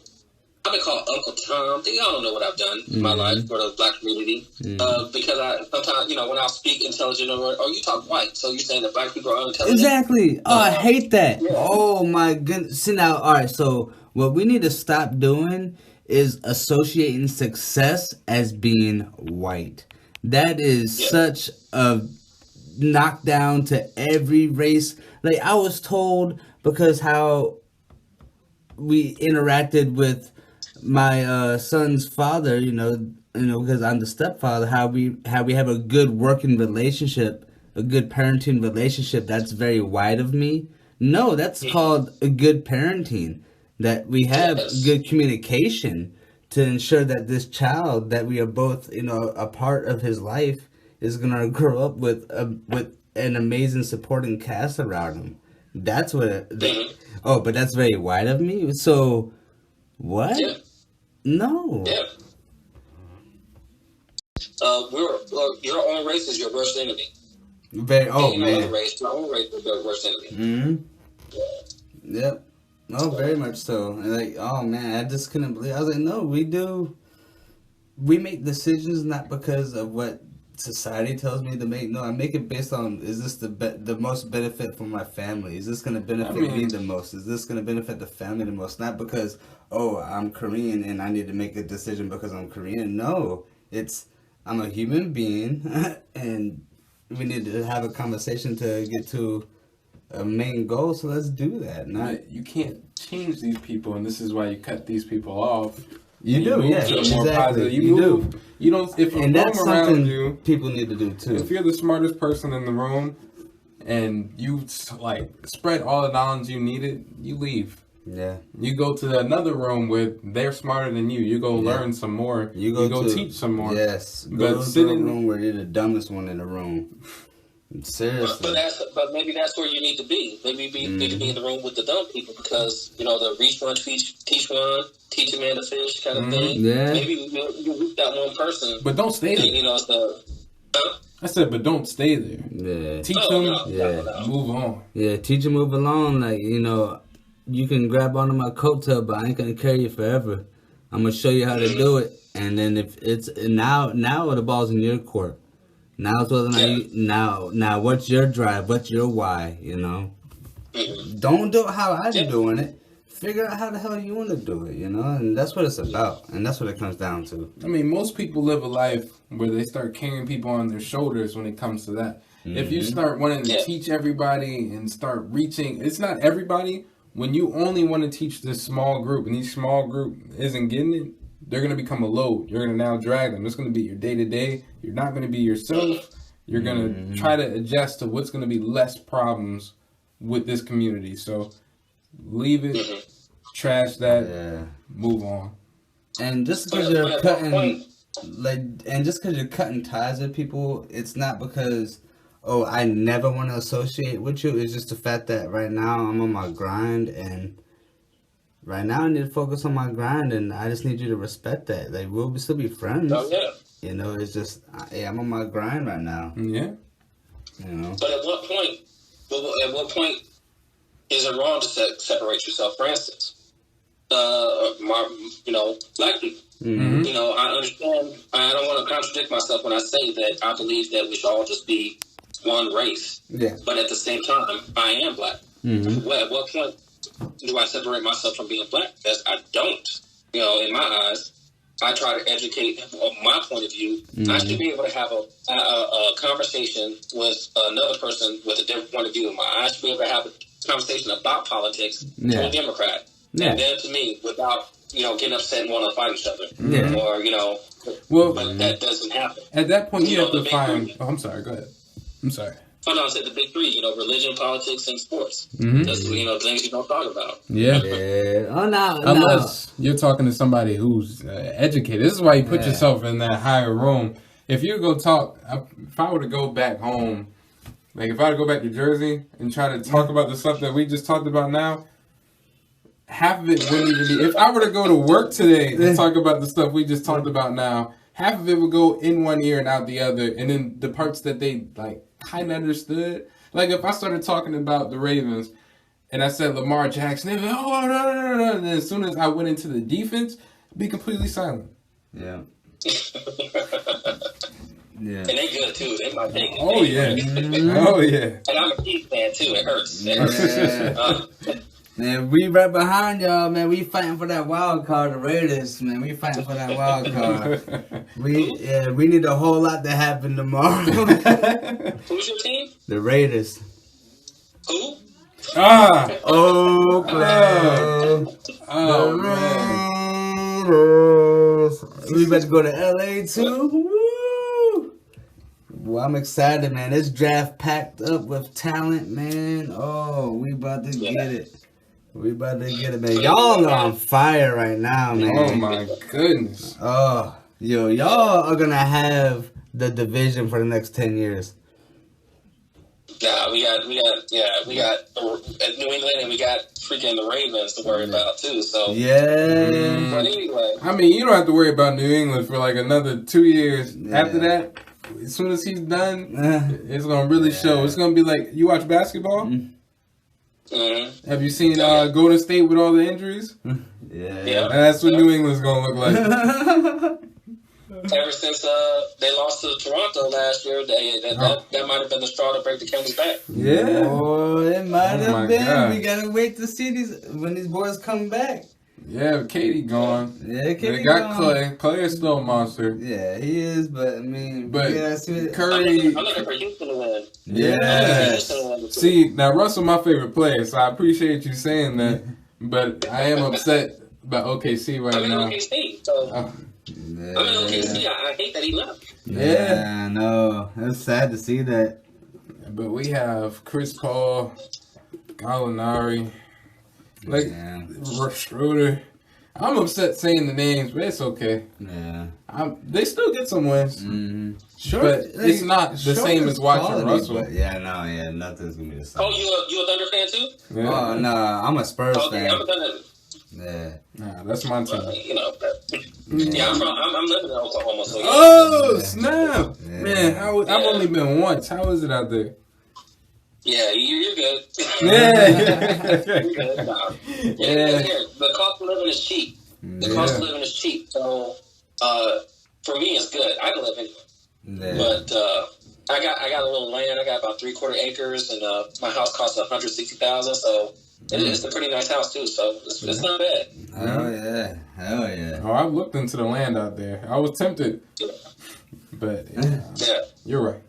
Speaker 2: I've been called Uncle Tom. Y'all don't know what I've done in my life for the black community. Because I sometimes, when I speak intelligent, you talk white, so you're saying that black people are unintelligent.
Speaker 1: Exactly. Oh, I hate that. Yeah. Oh my goodness. See now, all right. So what we need to stop doing is associating success as being white. That is such a knockdown to every race. Like I was told because how we interacted with my son's father, because I'm the stepfather, how we have a good working relationship, a good parenting relationship. That's very white of me. No, that's called a good parenting. That we have good communication to ensure that this child that we are both, a part of his life is gonna grow up with an amazing supporting cast around him. That's what. But that's very white of me. So, what?
Speaker 2: Yeah.
Speaker 1: No.
Speaker 2: Yeah. Your own race is your worst enemy.
Speaker 1: Man.
Speaker 2: Other race, your own race is your worst enemy.
Speaker 1: Yep. Oh, very much so. And I just couldn't believe. I was like, no, we make decisions not because of what society tells me to make. No, I make it based on, is this the most benefit for my family? Is this going to benefit me the most? Is this going to benefit the family the most? Not because, oh, I'm Korean and I need to make a decision because I'm Korean. No, it's, I'm a human being and we need to have a conversation to get to a main goal, so let's do that.
Speaker 3: You can't change these people, and this is why you cut these people off.
Speaker 1: You do, yeah, exactly.
Speaker 3: You do. You don't. If
Speaker 1: and that's something you, people need to do too.
Speaker 3: If you're the smartest person in the room, and you like spread all the knowledge you needed, you leave.
Speaker 1: Yeah.
Speaker 3: You go to another room where they're smarter than you. You go learn some more. You go teach some more.
Speaker 1: Yes. Go to a room where you're the dumbest one in the room. Seriously.
Speaker 2: But maybe that's where you need to be. Maybe you need to be in the room with the dumb people because, the reach one, teach one, teach a man to fish kind of thing.
Speaker 1: Yeah.
Speaker 2: Maybe you reach that one person.
Speaker 3: But don't stay there. I said, but don't stay there.
Speaker 1: Yeah.
Speaker 3: Teach them. Move on.
Speaker 1: Yeah, teach them, move along. Like, you can grab onto my coattail, but I ain't going to carry you forever. I'm going to show you how to do it. And then if it's, now the ball's in your court. Now it's whether or not now what's your drive? What's your why? Don't do it how I'm doing it. Figure out how the hell you want to do it. And that's what it's about, and that's what it comes down to.
Speaker 3: I mean, most people live a life where they start carrying people on their shoulders when it comes to that. Mm-hmm. If you start wanting to teach everybody and start reaching, it's not everybody. When you only want to teach this small group, and each small group isn't getting it, they're going to become a load. You're going to now drag them. It's going to be your day-to-day. You're not going to be yourself. You're going to try to adjust to what's going to be less problems with this community. So leave it, trash that, move on.
Speaker 1: And just because you're cutting ties with people, it's not because, I never want to associate with you. It's just the fact that right now I'm on my grind, and right now I need to focus on my grind, and I just need you to respect that. Like, we'll still be friends.
Speaker 2: Oh, yeah.
Speaker 1: It's just, I'm on my grind right now.
Speaker 3: Yeah.
Speaker 2: But at what point is it wrong to separate yourself? For instance, black people. Mm-hmm. I understand. I don't want to contradict myself when I say that I believe that we should all just be one race.
Speaker 1: Yeah.
Speaker 2: But at the same time, I am black.
Speaker 1: Mm-hmm.
Speaker 2: Well, at what point do I separate myself from being black? Because I don't. In my eyes, I try to educate my point of view. Mm-hmm. I should be able to have a conversation with another person with a different point of view. I should be able to have a conversation about politics to a Democrat.
Speaker 1: Yeah.
Speaker 2: And then to me, without, getting upset and want to fight each other.
Speaker 1: Yeah.
Speaker 2: Or, but that doesn't happen.
Speaker 3: At that point, you have to find... Oh, I'm sorry. Go ahead. I'm sorry.
Speaker 2: Oh, no, I said the big three, religion, politics, and sports.
Speaker 3: Mm-hmm.
Speaker 2: That's, things you don't talk about.
Speaker 3: Yeah.
Speaker 1: Oh, no.
Speaker 3: Unless you're talking to somebody who's educated. This is why you put yourself in that higher room. If you go talk... If I were to go back home, like if I were to go back to Jersey and try to talk about the stuff that we just talked about now, half of it wouldn't even be... If I were to go to work today and talk about the stuff we just talked about now, half of it would go in one ear and out the other. And then the parts that they, kind of understood. Like, if I started talking about the Ravens and I said Lamar Jackson, they'd be like, oh, no. And then as soon as I went into the defense, it'd be completely silent.
Speaker 1: Yeah.
Speaker 2: Yeah. And they good, too. They might take it.
Speaker 3: Oh, yeah. Oh, yeah.
Speaker 2: And I'm a Chiefs fan, too. It hurts.
Speaker 1: Man, we right behind y'all, man. We fighting for that wild card, the Raiders, man. We fighting for that wild card. We need a whole lot to happen tomorrow.
Speaker 2: Who's your team?
Speaker 1: The Raiders.
Speaker 2: Who?
Speaker 1: Oakland. Raiders. We about to go to LA too. Woo! Well, I'm excited, man. This draft packed up with talent, man. Oh, we about to get it. We about to get it, man. Y'all are on fire right now, man.
Speaker 3: Oh, my goodness.
Speaker 1: Oh, y'all are going to have the division for the next 10 years.
Speaker 2: Yeah, we got New England, and we got freaking the Ravens to worry about, too. So
Speaker 1: yeah.
Speaker 2: But anyway.
Speaker 3: I mean, you don't have to worry about New England for another 2 years. Yeah. After that, as soon as he's done, it's going to really show. It's going to be like, you watch basketball? Mm-hmm.
Speaker 2: Mm-hmm.
Speaker 3: Have you seen Golden State with all the injuries?
Speaker 1: Yeah.
Speaker 3: That's what New England's gonna look like.
Speaker 2: ever since they lost to Toronto last year, that might have been the straw to break the camel's back.
Speaker 3: Yeah.
Speaker 1: Oh, it might have been.
Speaker 3: God.
Speaker 1: We gotta wait to see when these boys come back.
Speaker 3: Yeah, Katie gone.
Speaker 1: Yeah, Katie
Speaker 3: they got
Speaker 1: gone.
Speaker 3: Clay. Clay is still a monster.
Speaker 1: Yeah, he is, but I mean,
Speaker 3: But
Speaker 1: see
Speaker 3: Curry.
Speaker 2: I'm looking for Houston to win.
Speaker 3: Yeah. See, now Russell, my favorite player, so I appreciate you saying that. But I am upset about OKC right now.
Speaker 2: OKC, so I'm in OKC. I hate that he left.
Speaker 1: Yeah, I know. It's sad to see that.
Speaker 3: But we have Chris Paul, Gallinari, Schroeder. I'm upset saying the names, but it's okay.
Speaker 1: Yeah.
Speaker 3: They still get some wins.
Speaker 1: Mm-hmm.
Speaker 3: Sure, but it's not the same as watching quality, Russell.
Speaker 1: Nothing's gonna be the same.
Speaker 2: Oh, you a Thunder fan too?
Speaker 3: Yeah.
Speaker 1: Oh no, I'm a Spurs fan.
Speaker 2: I'm a Thunder.
Speaker 1: Yeah.
Speaker 3: Nah, that's my team.
Speaker 2: I'm living in Oklahoma, so yeah.
Speaker 3: Oh snap,
Speaker 1: yeah.
Speaker 3: Man! I've only been once. How is it out there?
Speaker 2: Yeah, you're good.
Speaker 3: Yeah.
Speaker 2: You're good. Nah. Yeah. The cost of living is cheap. The cost of living is cheap. So, for me, it's good. I can live anywhere. But I got a little land. I got about 3/4 acres, and my house costs $160,000. So it's a pretty nice house too. So it's not bad.
Speaker 1: Hell yeah.
Speaker 3: Oh, I've looked into the land out there. I was tempted, but you're right.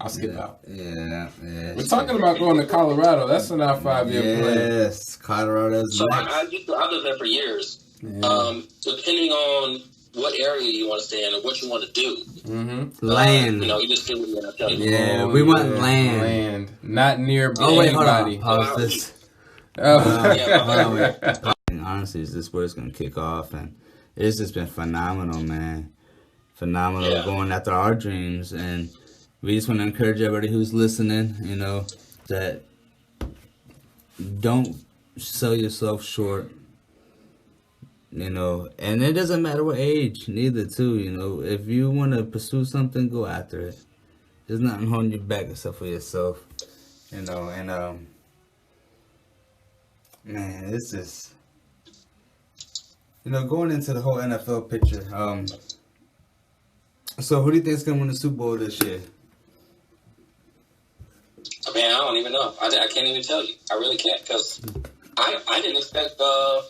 Speaker 3: I'll skip out.
Speaker 1: Yeah.
Speaker 3: We're talking about going to Colorado. That's in our 5-year plan.
Speaker 1: Yes, Colorado's
Speaker 2: So
Speaker 1: next.
Speaker 2: I lived there for years.
Speaker 3: Yeah.
Speaker 2: Depending on what area you want to stay in or what you want to do.
Speaker 3: Mm-hmm.
Speaker 1: Land.
Speaker 2: You just do what I tell you.
Speaker 1: Yeah, we want land.
Speaker 3: Land. Not near
Speaker 1: Hold
Speaker 3: anybody.
Speaker 1: on. Pause this. Honestly, this is where it's going to kick off. And it's just been phenomenal, man. Phenomenal going after our dreams. And we just want to encourage everybody who's listening, that don't sell yourself short. And it doesn't matter what age, neither, too. If you want to pursue something, go after it. There's nothing holding you back except for yourself, and man, it's just, going into the whole NFL picture. So who do you think is gonna win the Super Bowl this year?
Speaker 2: Man, I don't even know. I can't even tell you. I really can't, because I didn't expect the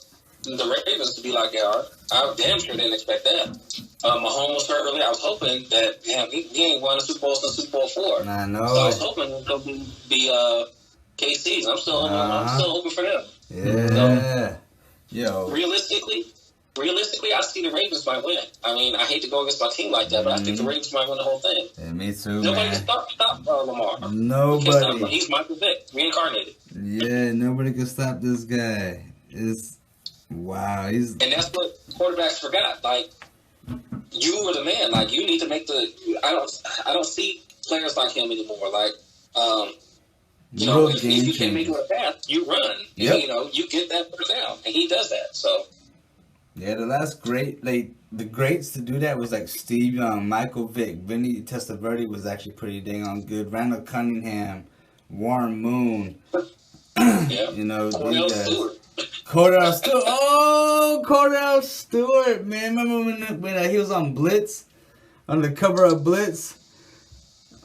Speaker 2: Ravens to be like they are. I damn sure didn't expect that. Mahomes was hurt early. I was hoping that he ain't won a Super Bowl since Super Bowl 4.
Speaker 1: I know.
Speaker 2: So I was hoping it was going to be KC's. I'm still hoping for them.
Speaker 1: Yeah.
Speaker 2: So, realistically, I see the Ravens might win. I mean, I hate to go against my team like that, but I think the Ravens might win the whole thing.
Speaker 1: Yeah, me too,
Speaker 2: Nobody can stop Lamar.
Speaker 1: Nobody.
Speaker 2: He's Michael Vick, reincarnated.
Speaker 1: Yeah, nobody can stop this guy. Wow.
Speaker 2: And that's what quarterbacks forgot. Like, you were the man. Like, you need to make I don't see players like him anymore. Like, if you can't make it with a pass, you run.
Speaker 1: Yep.
Speaker 2: You get that first down, and he does that. So.
Speaker 1: Yeah, the last the greats to do that was like Steve Young, Michael Vick, Vinny Testaverde was actually pretty dang on good. Randall Cunningham, Warren Moon.
Speaker 2: Yeah.
Speaker 1: Cordell Stewart. Oh, Cordell Stewart, man. Remember when he was on Blitz? On the cover of Blitz?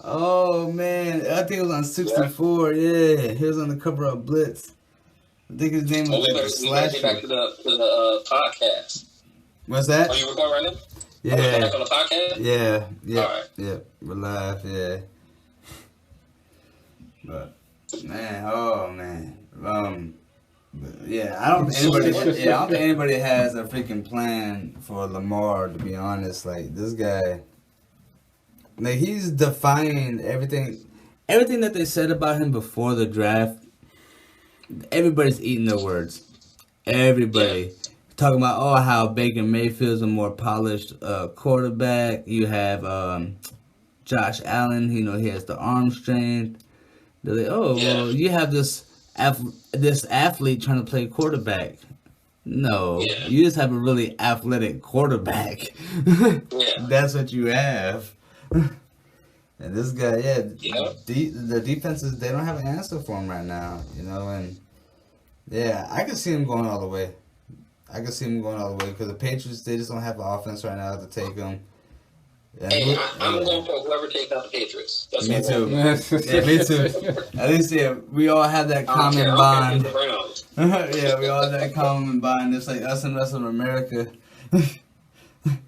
Speaker 1: Oh, man. I think it was on 64. Yeah, he was on the cover of Blitz. I think his name was
Speaker 2: we better get back to the podcast.
Speaker 1: What's that?
Speaker 2: Are you recording right now?
Speaker 1: Yeah.
Speaker 2: Are we back on the podcast?
Speaker 1: Yeah.
Speaker 2: All right.
Speaker 1: Yeah. We're live, yeah. But, man. I don't think anybody has a freaking plan for Lamar, to be honest. Like, this guy, like, he's defying everything that they said about him before the draft. Everybody's eating their words. Everybody talking about how Baker Mayfield's a more polished quarterback. You have Josh Allen. He has the arm strength. They're like, well, you have this athlete trying to play quarterback. No, you just have a really athletic quarterback. That's what you have. And this guy, the defenses, they don't have an answer for him right now, and I can see him going all the way. I can see them going all the way because the Patriots, they just don't have an offense right now to take them. Yeah,
Speaker 2: Hey, I'm going for whoever takes out the Patriots. That's
Speaker 1: me
Speaker 2: my
Speaker 1: too.
Speaker 2: vote.
Speaker 1: Yeah, me too. At least, yeah, we all have that common bond. Yeah, we all have that common bond. It's like us and the rest of America.
Speaker 2: I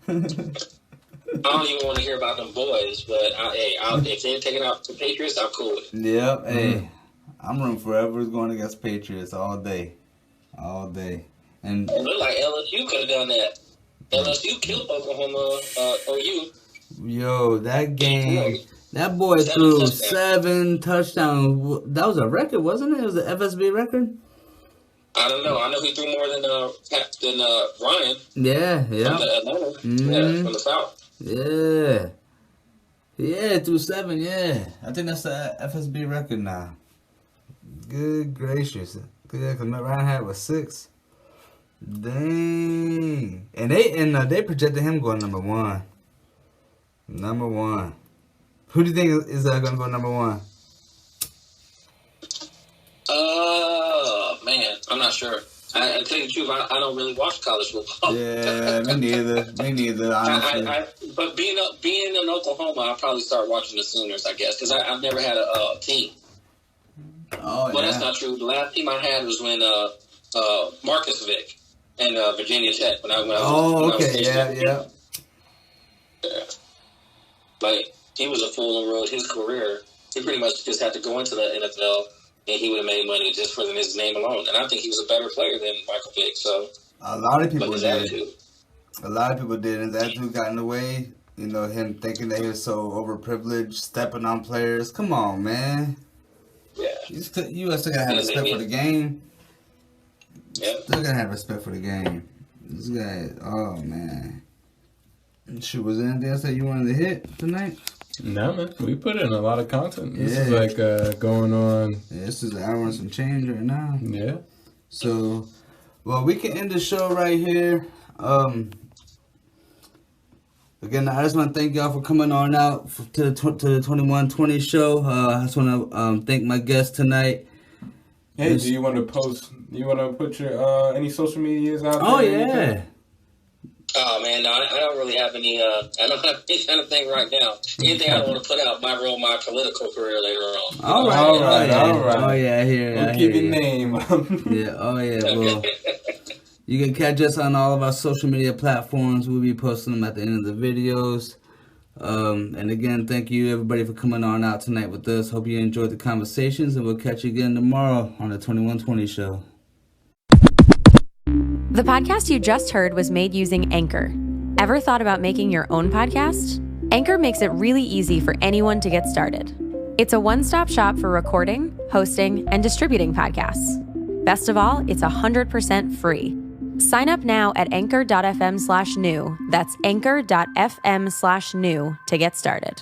Speaker 2: don't even want to hear about them boys, but if they're taking out the Patriots, I'm cool with it.
Speaker 1: Yep, hey, I'm rooting for whoever's going against Patriots all day. All day. And
Speaker 2: it looked like LSU could have done that. LSU killed Oklahoma, OU.
Speaker 1: Yo, that game, that boy threw 7 touchdowns. That was a record, wasn't it? It was an FSB record.
Speaker 2: I don't know. I know he threw more than Ryan.
Speaker 1: Yeah.
Speaker 2: From the Atlanta. Yeah, from the South.
Speaker 1: Yeah. Yeah, threw 7, yeah. I think that's the FSB record now. Good gracious. Yeah, because Ryan had, 6? Dang. And they projected him going number 1. Number 1. Who do you think is going to go number 1?
Speaker 2: Man, I'm not sure. I tell you the truth, I don't really watch college football.
Speaker 1: Yeah, me neither, honestly.
Speaker 2: But being in Oklahoma, I'll probably start watching the Sooners, I guess, because I've never had a team.
Speaker 1: Oh,
Speaker 2: well, that's not true. The last team I had was when Marcus Vick and Virginia Tech. When I was
Speaker 1: yeah.
Speaker 2: Like, he was a fool and ruined his career. He pretty much just had to go into the NFL, and he would have made money just for his name alone. And I think he was a better player than Michael Vick. So
Speaker 1: a lot of people did.
Speaker 2: Attitude.
Speaker 1: A lot of people did. His attitude got in the way. You know, him thinking that he was so overprivileged, stepping on players. Come on, man.
Speaker 2: Yeah.
Speaker 1: You still gotta have respect for the game.
Speaker 2: Yeah.
Speaker 1: Still gotta have respect for the game. This guy, oh man. Shoot, was there anything else that you wanted to hit tonight?
Speaker 3: No, man. We put in a lot of content. This is like going on.
Speaker 1: Yeah, this is an hour and some change right now.
Speaker 3: Yeah.
Speaker 1: So, well, we can end the show right here. Again, I just want to thank y'all for coming on out to the 2120 show. I just want to thank my guest tonight.
Speaker 3: Hey, do you want to post? You want to put your any social medias out there?
Speaker 1: Oh yeah.
Speaker 2: Oh man, no, I don't really have any. I don't have any kind of thing right now. Anything I want to put out might ruin my political career later on.
Speaker 1: All right. Oh yeah, I hear it.
Speaker 3: We'll keep your name.
Speaker 1: Yeah. Oh yeah. Well, you can catch us on all of our social media platforms. We'll be posting them at the end of the videos. And again, thank you everybody for coming on out tonight with us. Hope you enjoyed the conversations, and we'll catch you again tomorrow on the 2120 show.
Speaker 4: The podcast you just heard was made using Anchor. Ever thought about making your own podcast? Anchor makes it really easy for anyone to get started. It's a one-stop shop for recording, hosting, and distributing podcasts. Best of all, it's 100% free. Sign up now at anchor.fm/new. That's anchor.fm/new to get started.